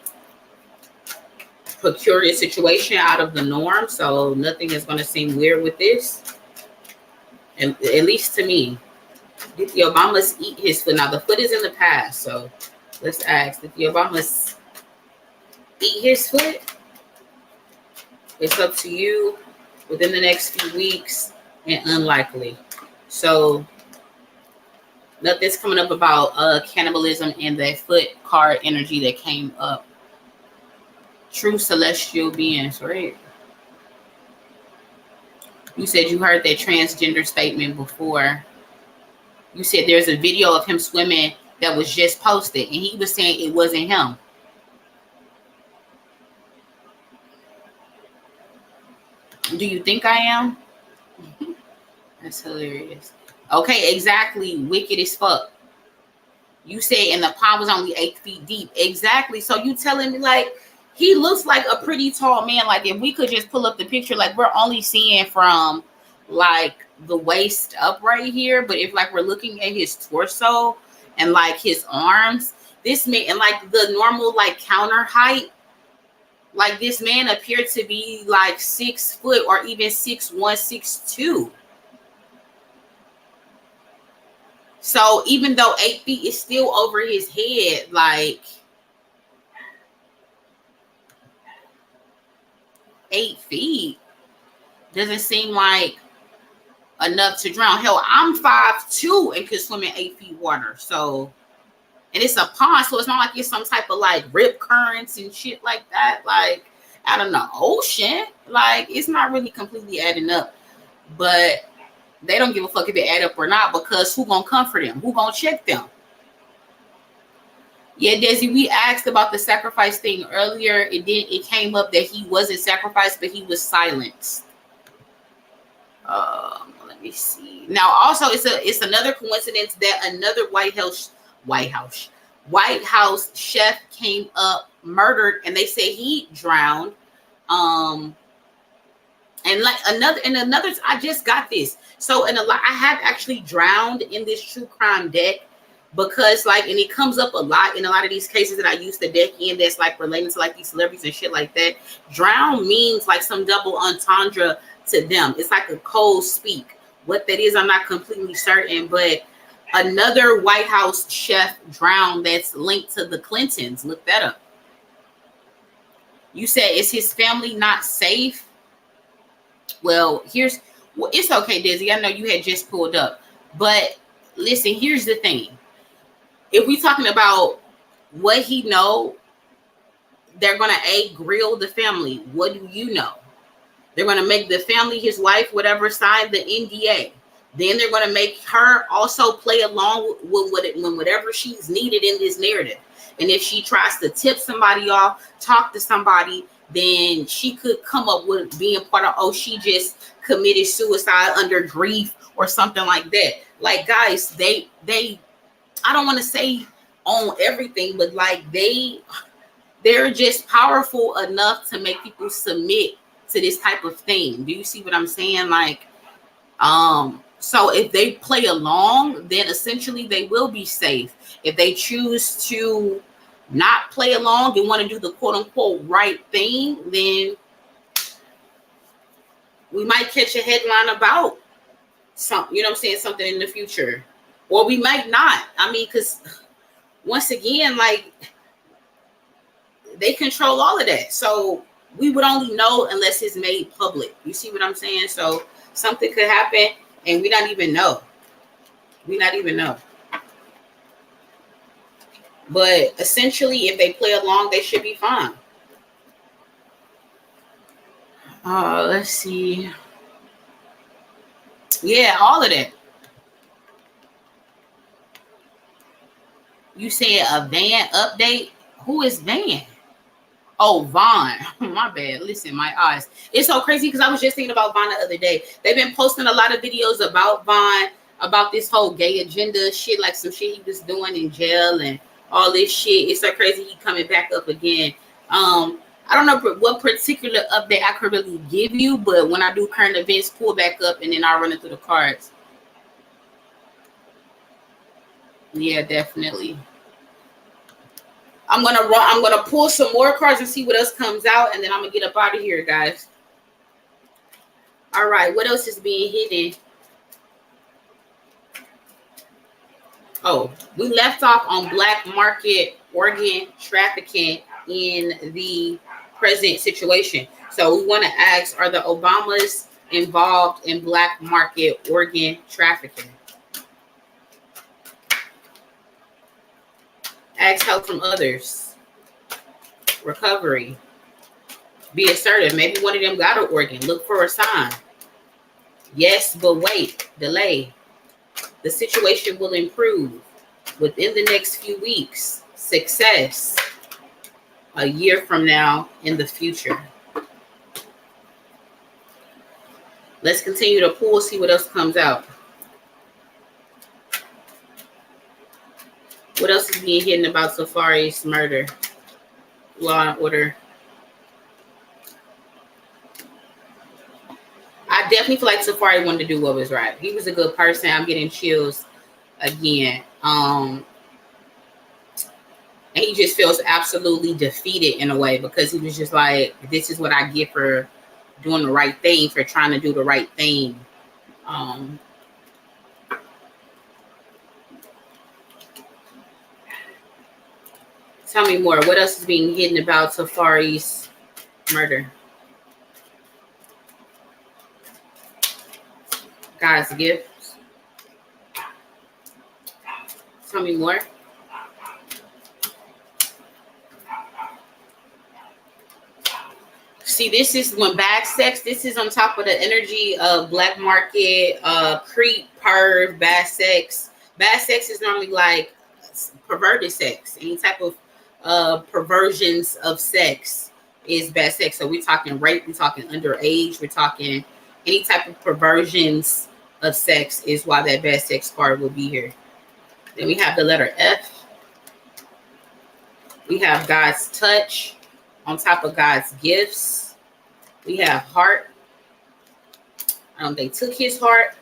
peculiar situation out of the norm, so nothing is going to seem weird with this. And at least to me, did the Obamas eat his foot? Now the foot is in the past, so let's ask: did the Obamas eat his foot? It's up to you within the next few weeks, and unlikely. So nothing's coming up about cannibalism and that foot card energy that came up. True celestial beings, right? You said you heard that transgender statement before. You said there's a video of him swimming that was just posted, and he was saying it wasn't him. Do you think I am? That's hilarious. Okay, exactly. Wicked as fuck. You said, and the pond was only 8 feet deep. Exactly. So you telling me, like, he looks like a pretty tall man. Like, if we could just pull up the picture, like, we're only seeing from, like, the waist up right here. But if, like, we're looking at his torso and, like, his arms, this man, and, like, the normal, like, counter height, like, this man appeared to be, like, 6 foot or even 6'1", 6'2". So even though 8 feet is still over his head, like 8 feet doesn't seem like enough to drown. Hell, I'm 5'2" and could swim in 8 feet water. So, and it's a pond, so it's not like it's some type of like rip currents and shit like that. Like out of the ocean, like it's not really completely adding up. But they don't give a fuck if it add up or not, because who gonna comfort them? Who gonna check them? Yeah, Desi, we asked about the sacrifice thing earlier. It came up that he wasn't sacrificed, but he was silenced. Let me see. Now, also, it's another coincidence that another White House chef came up murdered, and they say he drowned. And like another, I just got this. So I have actually drowned in this true crime deck, because like, and it comes up a lot in a lot of these cases that I use the deck in, that's like relating to like these celebrities and shit like that. Drown means like some double entendre to them. It's like a cold speak. What that is, I'm not completely certain, but Another White House chef drowned that's linked to the Clintons. Look that up. You said, is his family not safe? Well, it's okay, Dizzy. I know you had just pulled up. But listen, here's the thing. If we're talking about what he know, they're going to grill the family. What do you know? They're going to make the family, his wife, whatever, sign the NDA. Then they're going to make her also play along with whatever she's needed in this narrative. And if she tries to tip somebody off, talk to somebody, then she could come up with being part of, oh, she just committed suicide under grief or something like that. Like, guys, they I don't want to say own everything, but like they're just powerful enough to make people submit to this type of thing. Do you see what I'm saying? Like, so if they play along, then essentially they will be safe. If they choose to not play along and want to do the quote unquote right thing, then we might catch a headline about something, you know what I'm saying, something in the future. Or we might not. I mean, because once again, like, they control all of that. So we would only know unless it's made public. You see what I'm saying? So something could happen and we not even know. We not even know. But essentially, if they play along, they should be fine. Let's see. Yeah, all of that. You said a Van update? Who is Van? Oh, Vaughn. My bad. Listen, my eyes. It's so crazy because I was just thinking about Vaughn the other day. They've been posting a lot of videos about Vaughn, about this whole gay agenda shit, like some shit he was doing in jail and all this shit. It's so crazy he coming back up again. I don't know what particular update I could really give you, but when I do current events, pull back up and then I'll run it through the cards. Yeah, definitely. I'm gonna pull some more cards and see what else comes out, and then I'm gonna get up out of here, guys. All right, what else is being hidden? Oh, we left off on black market organ trafficking in the present situation. So we want to ask, are the Obamas involved in black market organ trafficking? Ask help from others. Recovery. Be assertive. Maybe one of them got an organ. Look for a sign. Yes, but wait. Delay. The situation will improve within the next few weeks. Success. A year from now in the future. Let's continue to pull, see what else comes out. What else is being hidden about Tafari's murder? Law and order. I definitely feel like Tafari wanted to do what was right. He was a good person. I'm getting chills again. And he just feels absolutely defeated in a way because he was just like, this is what I get for doing the right thing, for trying to do the right thing. Tell me more. What else is being hidden about Tafari's murder? God's gifts. Tell me more. See, this is when bad sex, this is on top of the energy of black market, creep, perv, bad sex. Bad sex is normally like perverted sex. Any type of perversions of sex is bad sex. So we're talking rape, we're talking underage, we're talking any type of perversions of sex is why that bad sex card will be here. Then we have the letter F. We have God's touch on top of God's gifts. We have heart. They took his heart.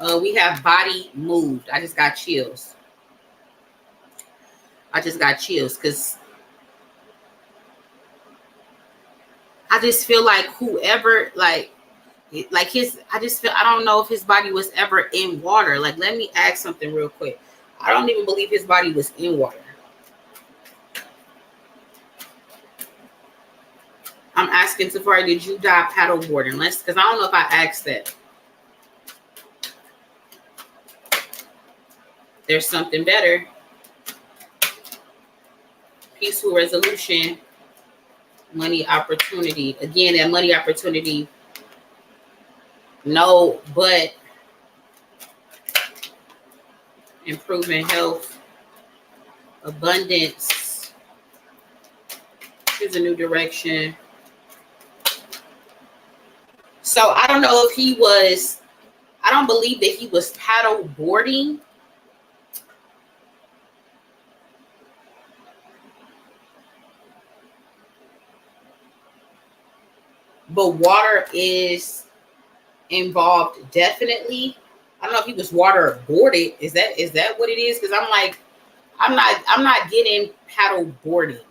We have body moved. I just got chills. Because I just feel like whoever, like, Like I just feel, I don't know if his body was ever in water. Like, let me ask something real quick. I don't even believe his body was in water. I'm asking Tafari, did you die paddleboarding? Because I don't know if I asked that. There's something better. Peaceful resolution. Money opportunity. Again, that money opportunity. No, but improving health. Abundance. Choose a new direction. So I don't know if he was, I don't believe that he was paddle boarding. But water is involved, definitely. I don't know if he was water boarded. Is that what it is? Because I'm like, I'm not getting paddle boarding.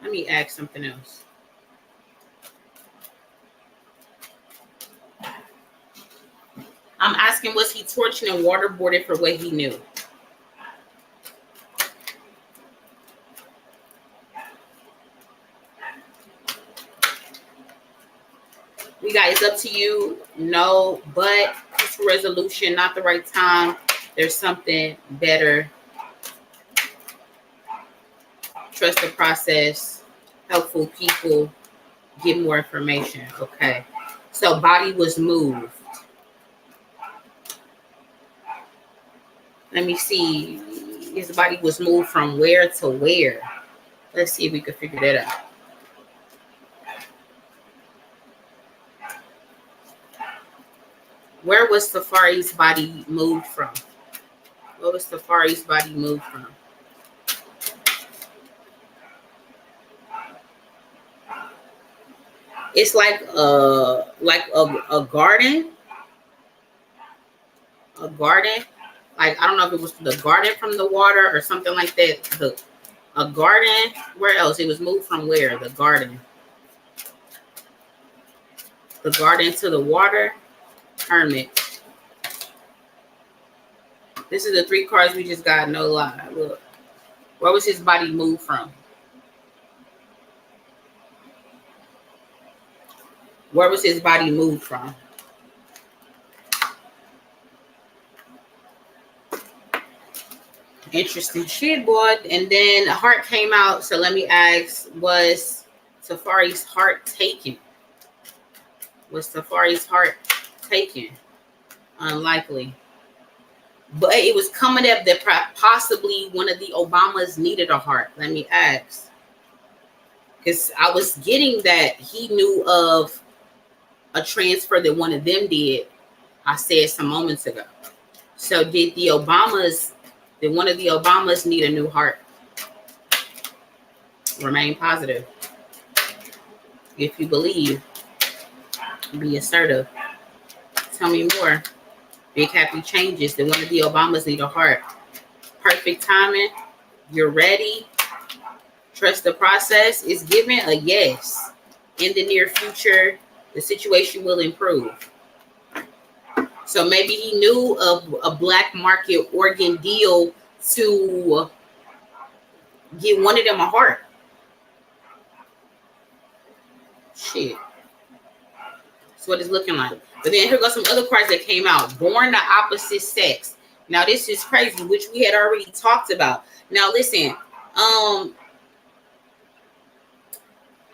Let me ask something else. I'm asking, was he torching and waterboarded for what he knew? We got, it's up to you. No, but peaceful resolution, not the right time. There's something better. Trust the process. Helpful people. Get more information. Okay. So body was moved. Let me see. His body was moved from where to where? Let's see if we can figure that out. Where was Tafari's body moved from? Where was Tafari's body moved from? It's like a garden. A garden. Like, I don't know if it was the garden from the water or something like that. A garden. Where else? It was moved from where? The garden. The garden to the water. Hermit. This is the 3 cards we just got. No lie. Look. Where was his body moved from? Where was his body moved from? Interesting shit, boy. And then a heart came out. So let me ask, was Tafari's heart taken? Was Tafari's heart taken? Unlikely. But it was coming up that possibly one of the Obamas needed a heart. Let me ask. Because I was getting that he knew of a transfer that one of them did. I said some moments ago. So did one of the Obamas need a new heart? Remain positive. If you believe, be assertive. Tell me more. Big happy changes. Did one of the Obamas need a heart? Perfect timing. You're ready. Trust the process. Is given a yes. In the near future, the situation will improve. So maybe he knew of a black market organ deal to get one of them a heart. Shit. That's what it's looking like. But then here goes some other cards that came out. Born the opposite sex. Now this is crazy, which we had already talked about. Now listen, I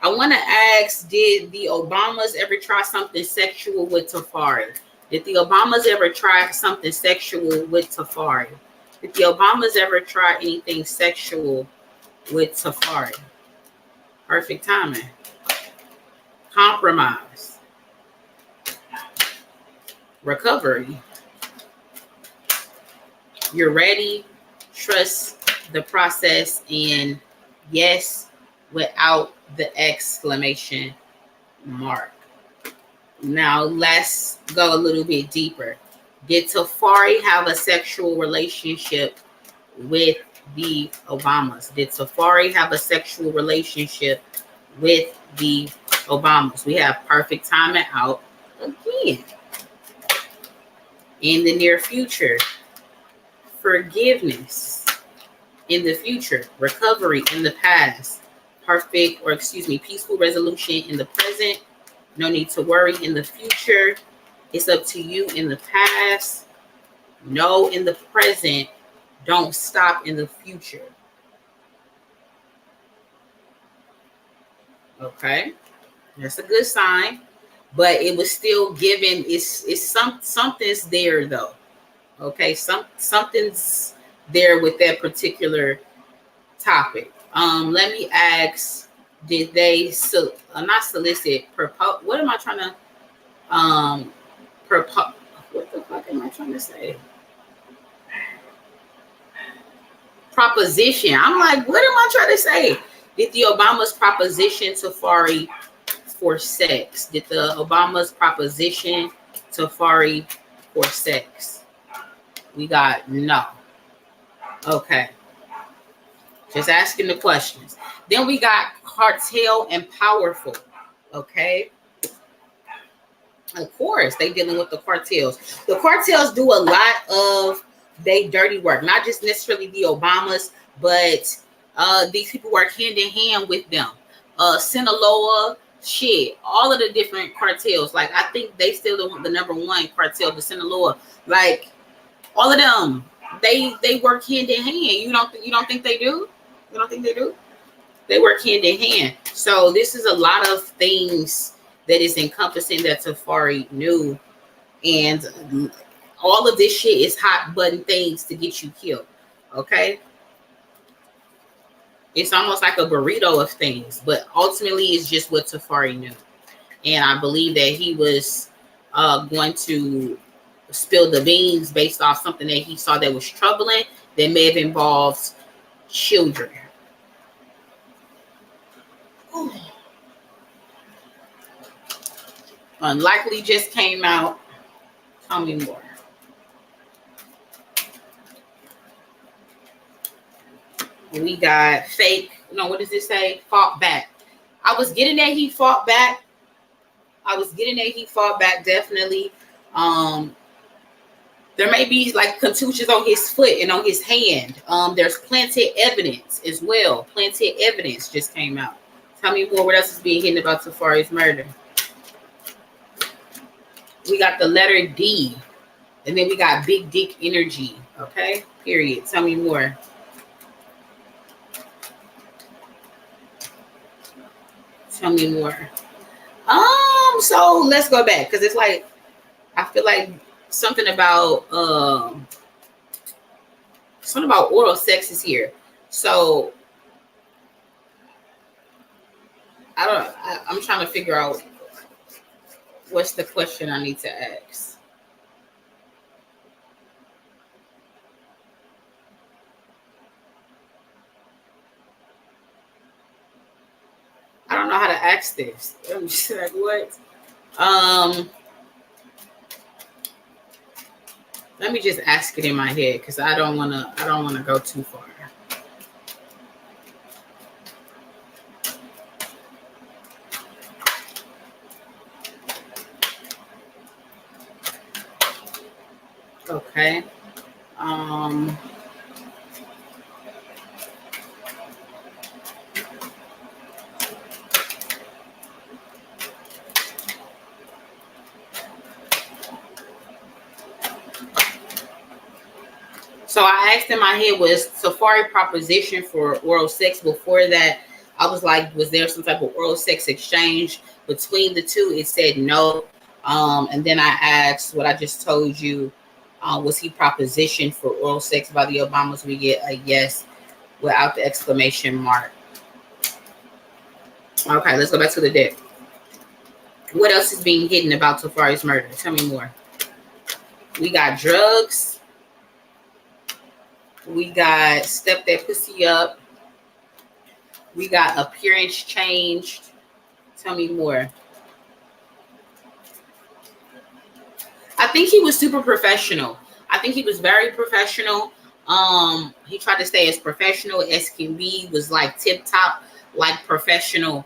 want to ask, did the Obamas ever try something sexual with Tafari? Did the Obamas ever try something sexual with Tafari? Did the Obamas ever try anything sexual with Tafari? Perfect timing. Compromise. Recovery. You're ready. Trust the process. And yes, without the exclamation mark. Now let's go a little bit deeper. Did Tafari have a sexual relationship with the Obamas? Did Tafari have a sexual relationship with the Obamas. We have perfect timing out again. In the near future, forgiveness in the future, recovery in the past, peaceful resolution in the present, no need to worry in the future, it's up to you in the past, no in the present, don't stop in the future. Okay, that's a good sign, but it was still given. Something's there though. Okay, something's there with that particular topic. Let me ask: did they not solicit? What am I trying to What the fuck am I trying to say? Proposition. I'm like, what am I trying to say? Did the Obamas proposition Tafari for sex? Did the Obamas proposition Tafari for sex? We got no. Okay. Just asking the questions. Then we got cartel and powerful. Okay. Of course, they dealing with the cartels. The cartels do a lot of they dirty work. Not just necessarily the Obamas, but these people work hand in hand with them. Sinaloa, shit, all of the different cartels. Like I think they still the number one cartel, the Sinaloa. Like all of them, they work hand in hand. You don't think they do? You don't think they do? They work hand in hand. So this is a lot of things that is encompassing that Tafari knew, and all of this shit is hot button things to get you killed. Okay, it's almost like a burrito of things, but ultimately it's just what Tafari knew, and I believe that he was going to spill the beans based off something that he saw that was troubling that may have involved children. Unlikely just came out. Tell me more. We got fake. No, what does it say? Fought back. I was getting that he fought back. Definitely. There may be like contusions on his foot and on his hand. There's planted evidence as well. Planted evidence just came out. Tell me more. What else is being hidden about Tafari's murder? We got the letter D, and then we got big dick energy. Okay, period. Tell me more. Tell me more. So let's go back because it's like I feel like something about oral sex is here. So I'm trying to figure out what's the question I need to ask. I don't know how to ask this. I'm just like, what? Let me just ask it in my head because I don't wanna go too far. Okay. So I asked in my head, was Tafari proposition for oral sex? Before that, I was like, was there some type of oral sex exchange between the two? It said no. And then I asked what I just told you. Was he propositioned for oral sex by the Obamas? We get a yes without the exclamation mark. Okay, let's go back to the deck. What else is being hidden about Tafari's murder? Tell me more. We got drugs. We got step that pussy up. We got appearance changed. Tell me more. I think he was super professional. I think he was very professional. He tried to stay as professional as can be. Was like tip top, like professional.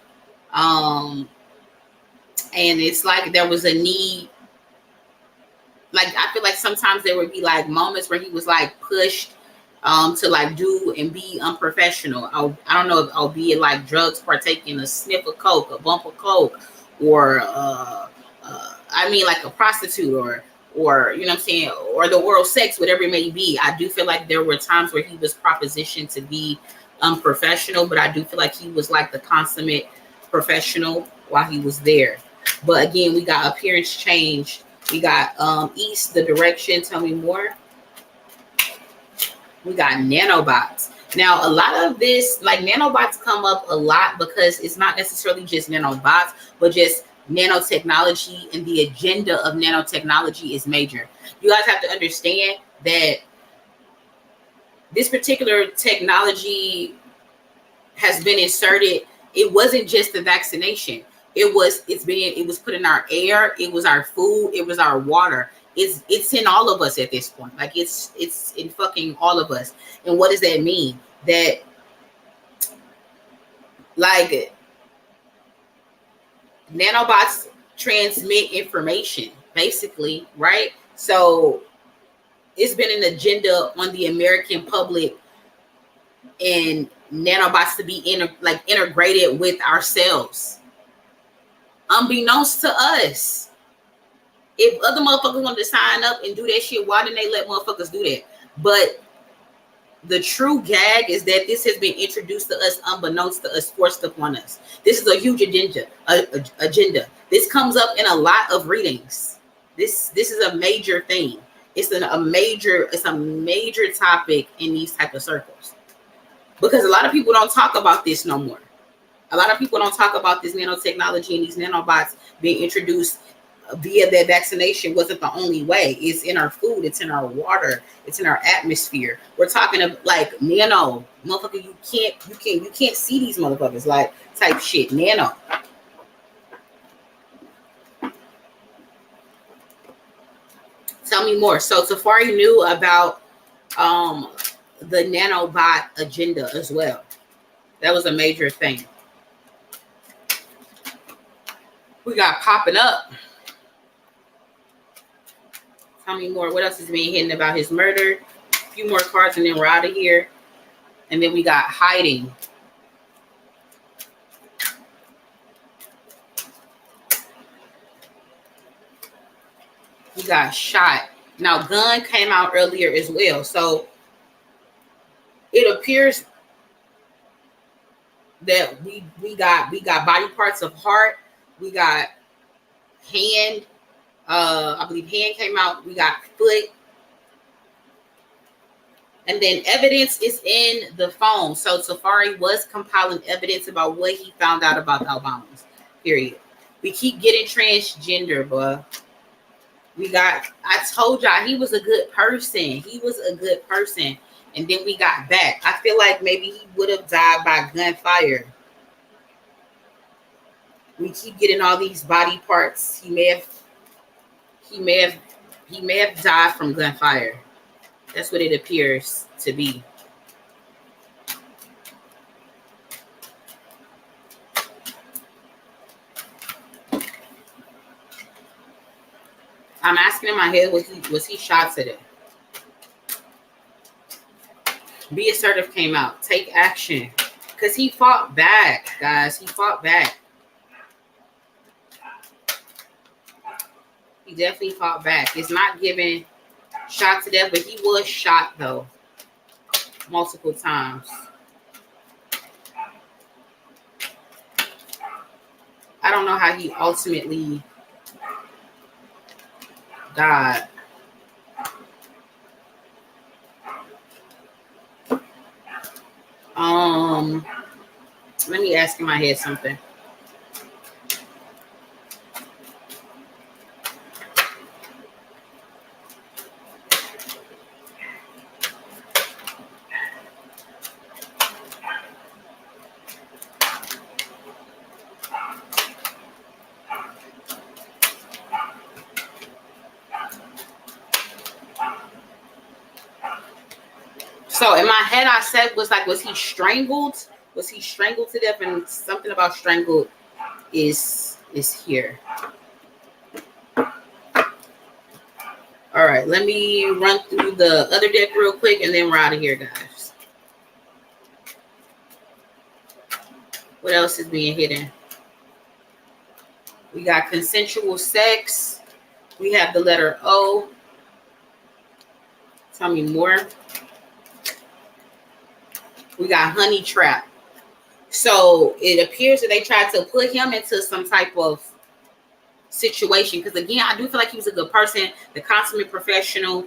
And it's like there was a need. Like, I feel like sometimes there would be like moments where he was like pushed to like do and be unprofessional. I don't know if, albeit like drugs, partaking a sniff of coke, a bump of coke, or I mean like a prostitute, or you know what I'm saying, or the oral sex, whatever it may be. I do feel like there were times where he was propositioned to be unprofessional, but I do feel like he was like the consummate professional while he was there. But again, we got appearance change. We got East, the direction. Tell me more. We got nanobots. Now, a lot of this, like nanobots come up a lot because it's not necessarily just nanobots, but just nanotechnology, and the agenda of nanotechnology is major. You guys have to understand that this particular technology has been inserted. It wasn't just the vaccination. It was put in our air. It was our food. It was our water. It's in all of us at this point. Like it's in fucking all of us. And what does that mean? That like nanobots transmit information, basically, right? So it's been an agenda on the American public and nanobots to be integrated with ourselves, unbeknownst to us. If other motherfuckers want to sign up and do that shit, why didn't they let motherfuckers do that? But the true gag is that this has been introduced to us unbeknownst to us, forced upon us. This is a huge agenda. This comes up in a lot of readings. This is a major thing. It's a major topic in these type of circles. Because a lot of people don't talk about this no more. A lot of people don't talk about this nanotechnology and these nanobots being introduced via that vaccination wasn't the only way. It's in our food, it's in our water, it's in our atmosphere. We're talking of like nano, motherfucker. You can't see these motherfuckers, like type shit. Nano. Tell me more. So Tafari knew about the nanobot agenda as well. That was a major thing. We got popping up. Tell me more. What else is being hidden about his murder? A few more cards and then we're out of here. And then we got hiding. We got shot. Now, gun came out earlier as well. So it appears that we got body parts of heart. We got hand. I believe hand came out. We got foot. And then evidence is in the phone. So Tafari was compiling evidence about what he found out about the OBAMAS. Period. We keep getting transgender, but I told y'all he was a good person. He was a good person. And then we got back. I feel like maybe he would have died by gunfire. We keep getting all these body parts. He may have died from gunfire. That's what it appears to be. I'm asking in my head, was he shot today? Be assertive came out. Take action. Because he fought back, guys. He fought back. He definitely fought back. It's not giving shot to death, but he was shot, though, multiple times. I don't know how he ultimately died. Let me ask in my head something. So in my head, I said was he strangled? Was he strangled to death? And something about strangled is is here. All right, let me run through the other deck real quick, and then we're out of here, guys. What else is being hidden? We got consensual sex. We have the letter O. Tell me more. We got honey trap. So it appears that they tried to put him into some type of situation, because again, I do feel like he was a good person, the consummate professional.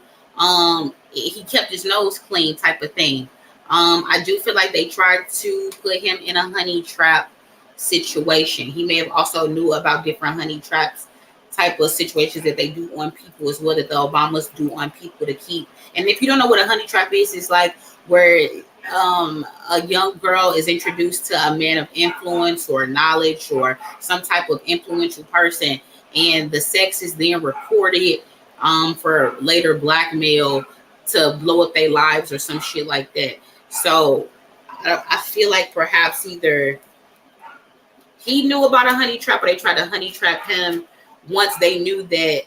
He kept his nose clean type of thing. I do feel like they tried to put him in a honey trap situation. He may have also knew about different honey traps type of situations that they do on people as well, that the Obamas do on people to keep. And if you don't know what a honey trap is, it's like where a young girl is introduced to a man of influence or knowledge or some type of influential person, and the sex is then recorded for later blackmail to blow up their lives or some shit like that. So I feel like perhaps either he knew about a honey trap or they tried to honey trap him once they knew that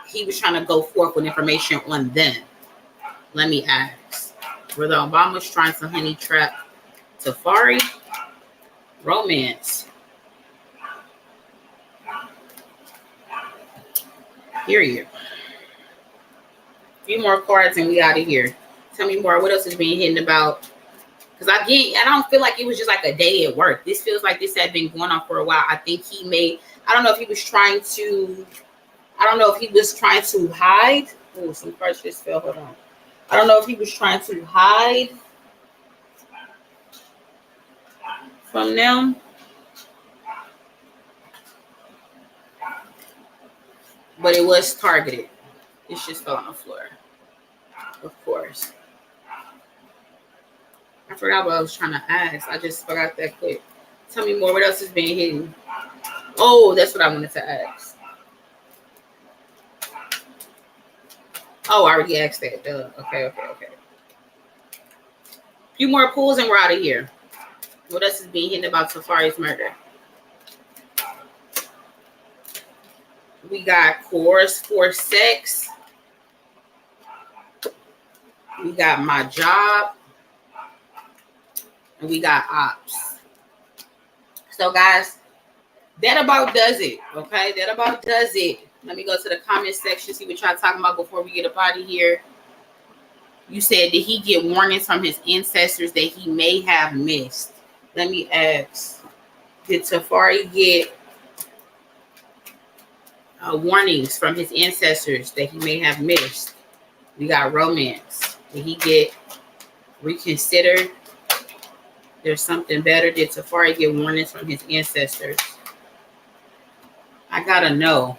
he was trying to go forth with information on them. Let me ask. Were the Obamas trying to honey trap Tafari? Romance. Period. A few more cards and we out of here. Tell me more. What else is being hidden about? Because I don't feel like it was just like a day at work. This feels like this had been going on for a while. I think he may, I don't know if he was trying to hide. Oh, some cards just fell. Hold on. I don't know if he was trying to hide from them. But it was targeted. It just fell on the floor. Of course. I forgot what I was trying to ask. I just forgot that quick. Tell me more. What else is being hidden? Oh, that's what I wanted to ask. Oh, I already asked that. Duh. Okay. A few more pulls and we're out of here. What else is being hidden about Tafari's murder? We got cores for sex. We got my job. And we got ops. So guys, that about does it. Okay, that about does it. Let me go to the comment section, see what y'all talking about before we get up out of here. You said, did he get warnings from his ancestors that he may have missed? Let me ask. Did Tafari get warnings from his ancestors that he may have missed? We got romance. Did he get reconsidered? There's something better. Did Tafari get warnings from his ancestors? I gotta know.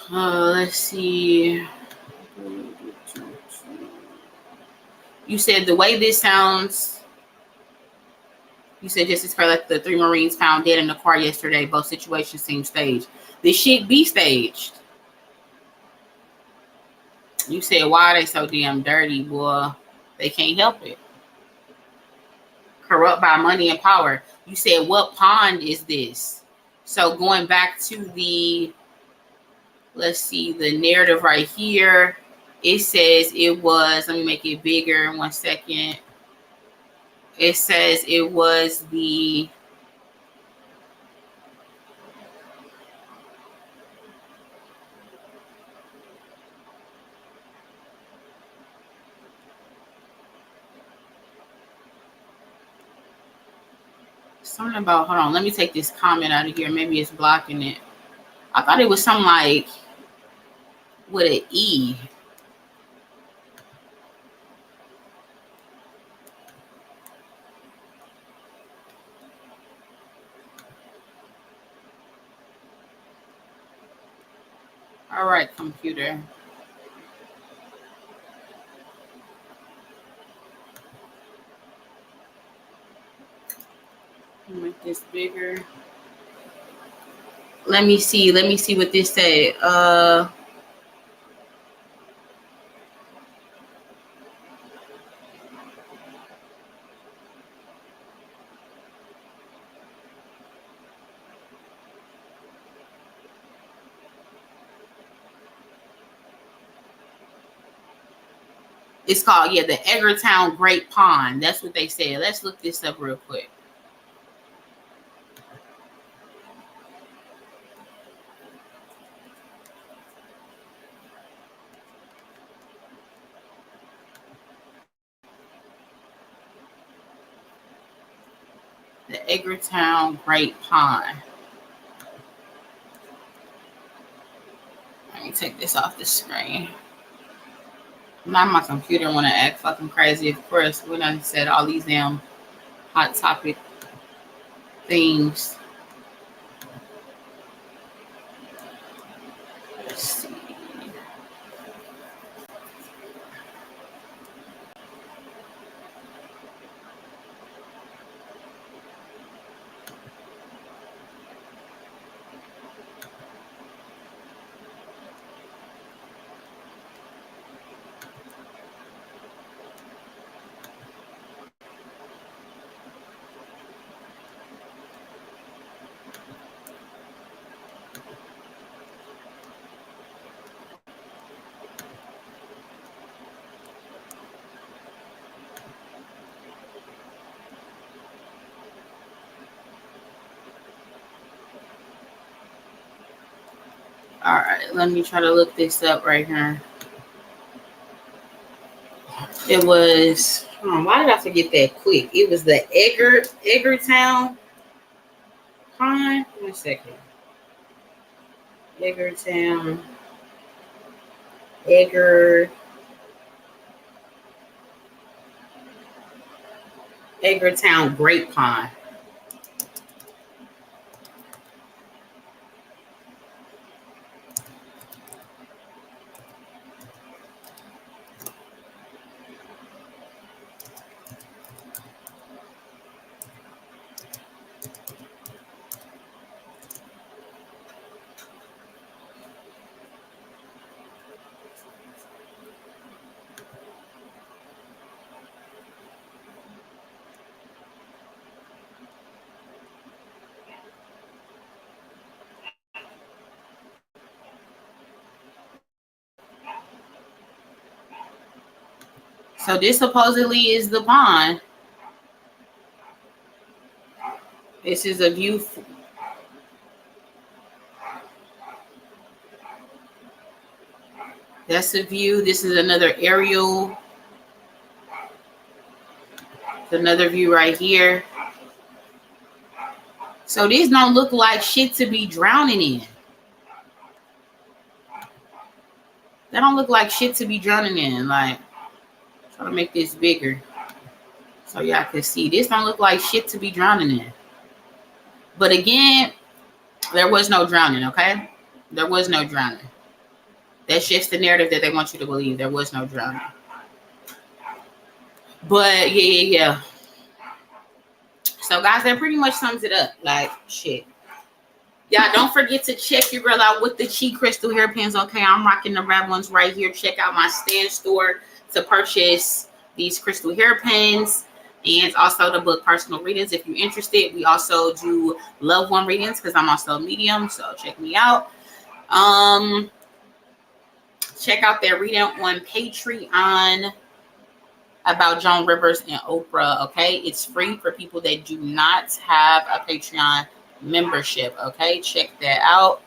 Let's see. You said the way this sounds, you said just as per like the 3 Marines found dead in the car yesterday. Both situations seem staged. This shit be staged. You said, why are they so damn dirty, boy? They can't help it. Corrupt by money and power. You said, what pond is this? So going back to the, let's see, the narrative right here. It says it was, let me make it bigger in 1 second. It says it was the, something about, hold on, let me take this comment out of here. Maybe it's blocking it. I thought it was something like with an E. All right, computer. Make this bigger. Let me see what this said. It's called, yeah, the Edgartown Great Pond. That's what they said. Let's look this up real quick. The Edgartown Great Pond. Let me take this off the screen. Not my computer want to act fucking crazy. Of course, we done said all these damn hot topic things. Let's see. All right, let me try to look this up right here. It was, why did I forget that quick? It was the Edgartown Pond. 1 second. Edgartown Great Pond. So this supposedly is the pond. This is a view. That's a view. This is another aerial. Another view right here. So these don't look like shit to be drowning in. They don't look like shit to be drowning in. Like, try to make this bigger so y'all can see. This don't look like shit to be drowning in. But again, there was no drowning, okay? There was no drowning. That's just the narrative that they want you to believe. There was no drowning. But yeah. So guys, that pretty much sums it up. Like, shit. Y'all don't forget to check your girl out with the Chi crystal hairpins. Okay, I'm rocking the red ones right here. Check out my stand store to purchase these crystal hairpins and also the book Personal Readings if you're interested. We also do loved one readings because I'm also a medium, so check me out. Check out their reading on Patreon about Joan Rivers and Oprah. Okay, it's free for people that do not have a Patreon membership. Okay, check that out.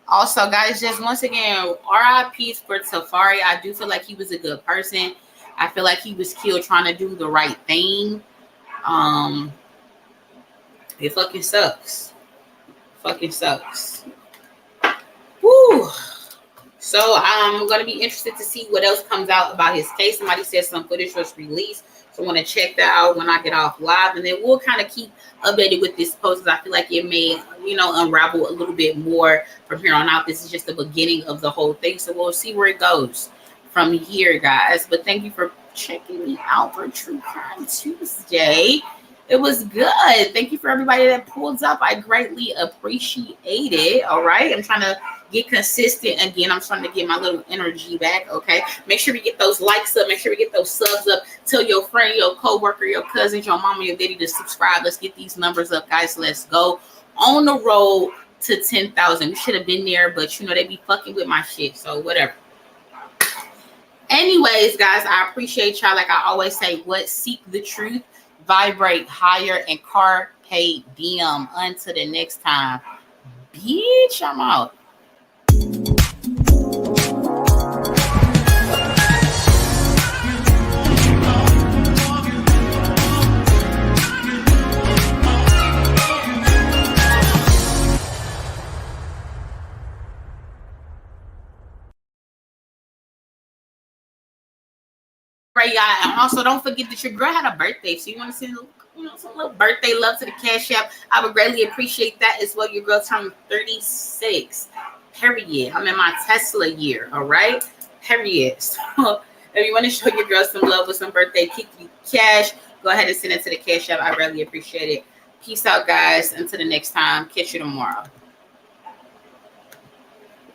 Also, guys, just once again, RIPs for Tafari. I do feel like he was a good person. I feel like he was killed trying to do the right thing. It fucking sucks. Woo. So I'm going to be interested to see what else comes out about his case. Somebody said some footage was released. So I want to check that out when I get off live. And then we'll kind of keep updated with this post because I feel like it may, unravel a little bit more from here on out. This is just the beginning of the whole thing. So we'll see where it goes from here, guys. But thank you for checking me out for True Crime Tuesday. It was good. Thank you for everybody that pulls up. I greatly appreciate it. All right. I'm trying to get consistent again. I'm trying to get my little energy back. Okay. Make sure we get those likes up. Make sure we get those subs up. Tell your friend, your coworker, your cousins, your mama, your daddy to subscribe. Let's get these numbers up, guys. Let's go on the road to 10,000. We should have been there, but you know, they be fucking with my shit. So whatever. Anyways, guys, I appreciate y'all. Like I always say, what? Seek the truth, vibrate higher, and carpe diem. Until the next time. Bitch, I'm out. Right, y'all. And also, don't forget that your girl had a birthday. So you want to send, some little birthday love to the Cash App. I would greatly appreciate that as well. Your girl turned 36. Period. I'm in my Tesla year. All right. Period. So if you want to show your girl some love with some birthday cash, go ahead and send it to the Cash App. I really appreciate it. Peace out, guys. Until the next time. Catch you tomorrow.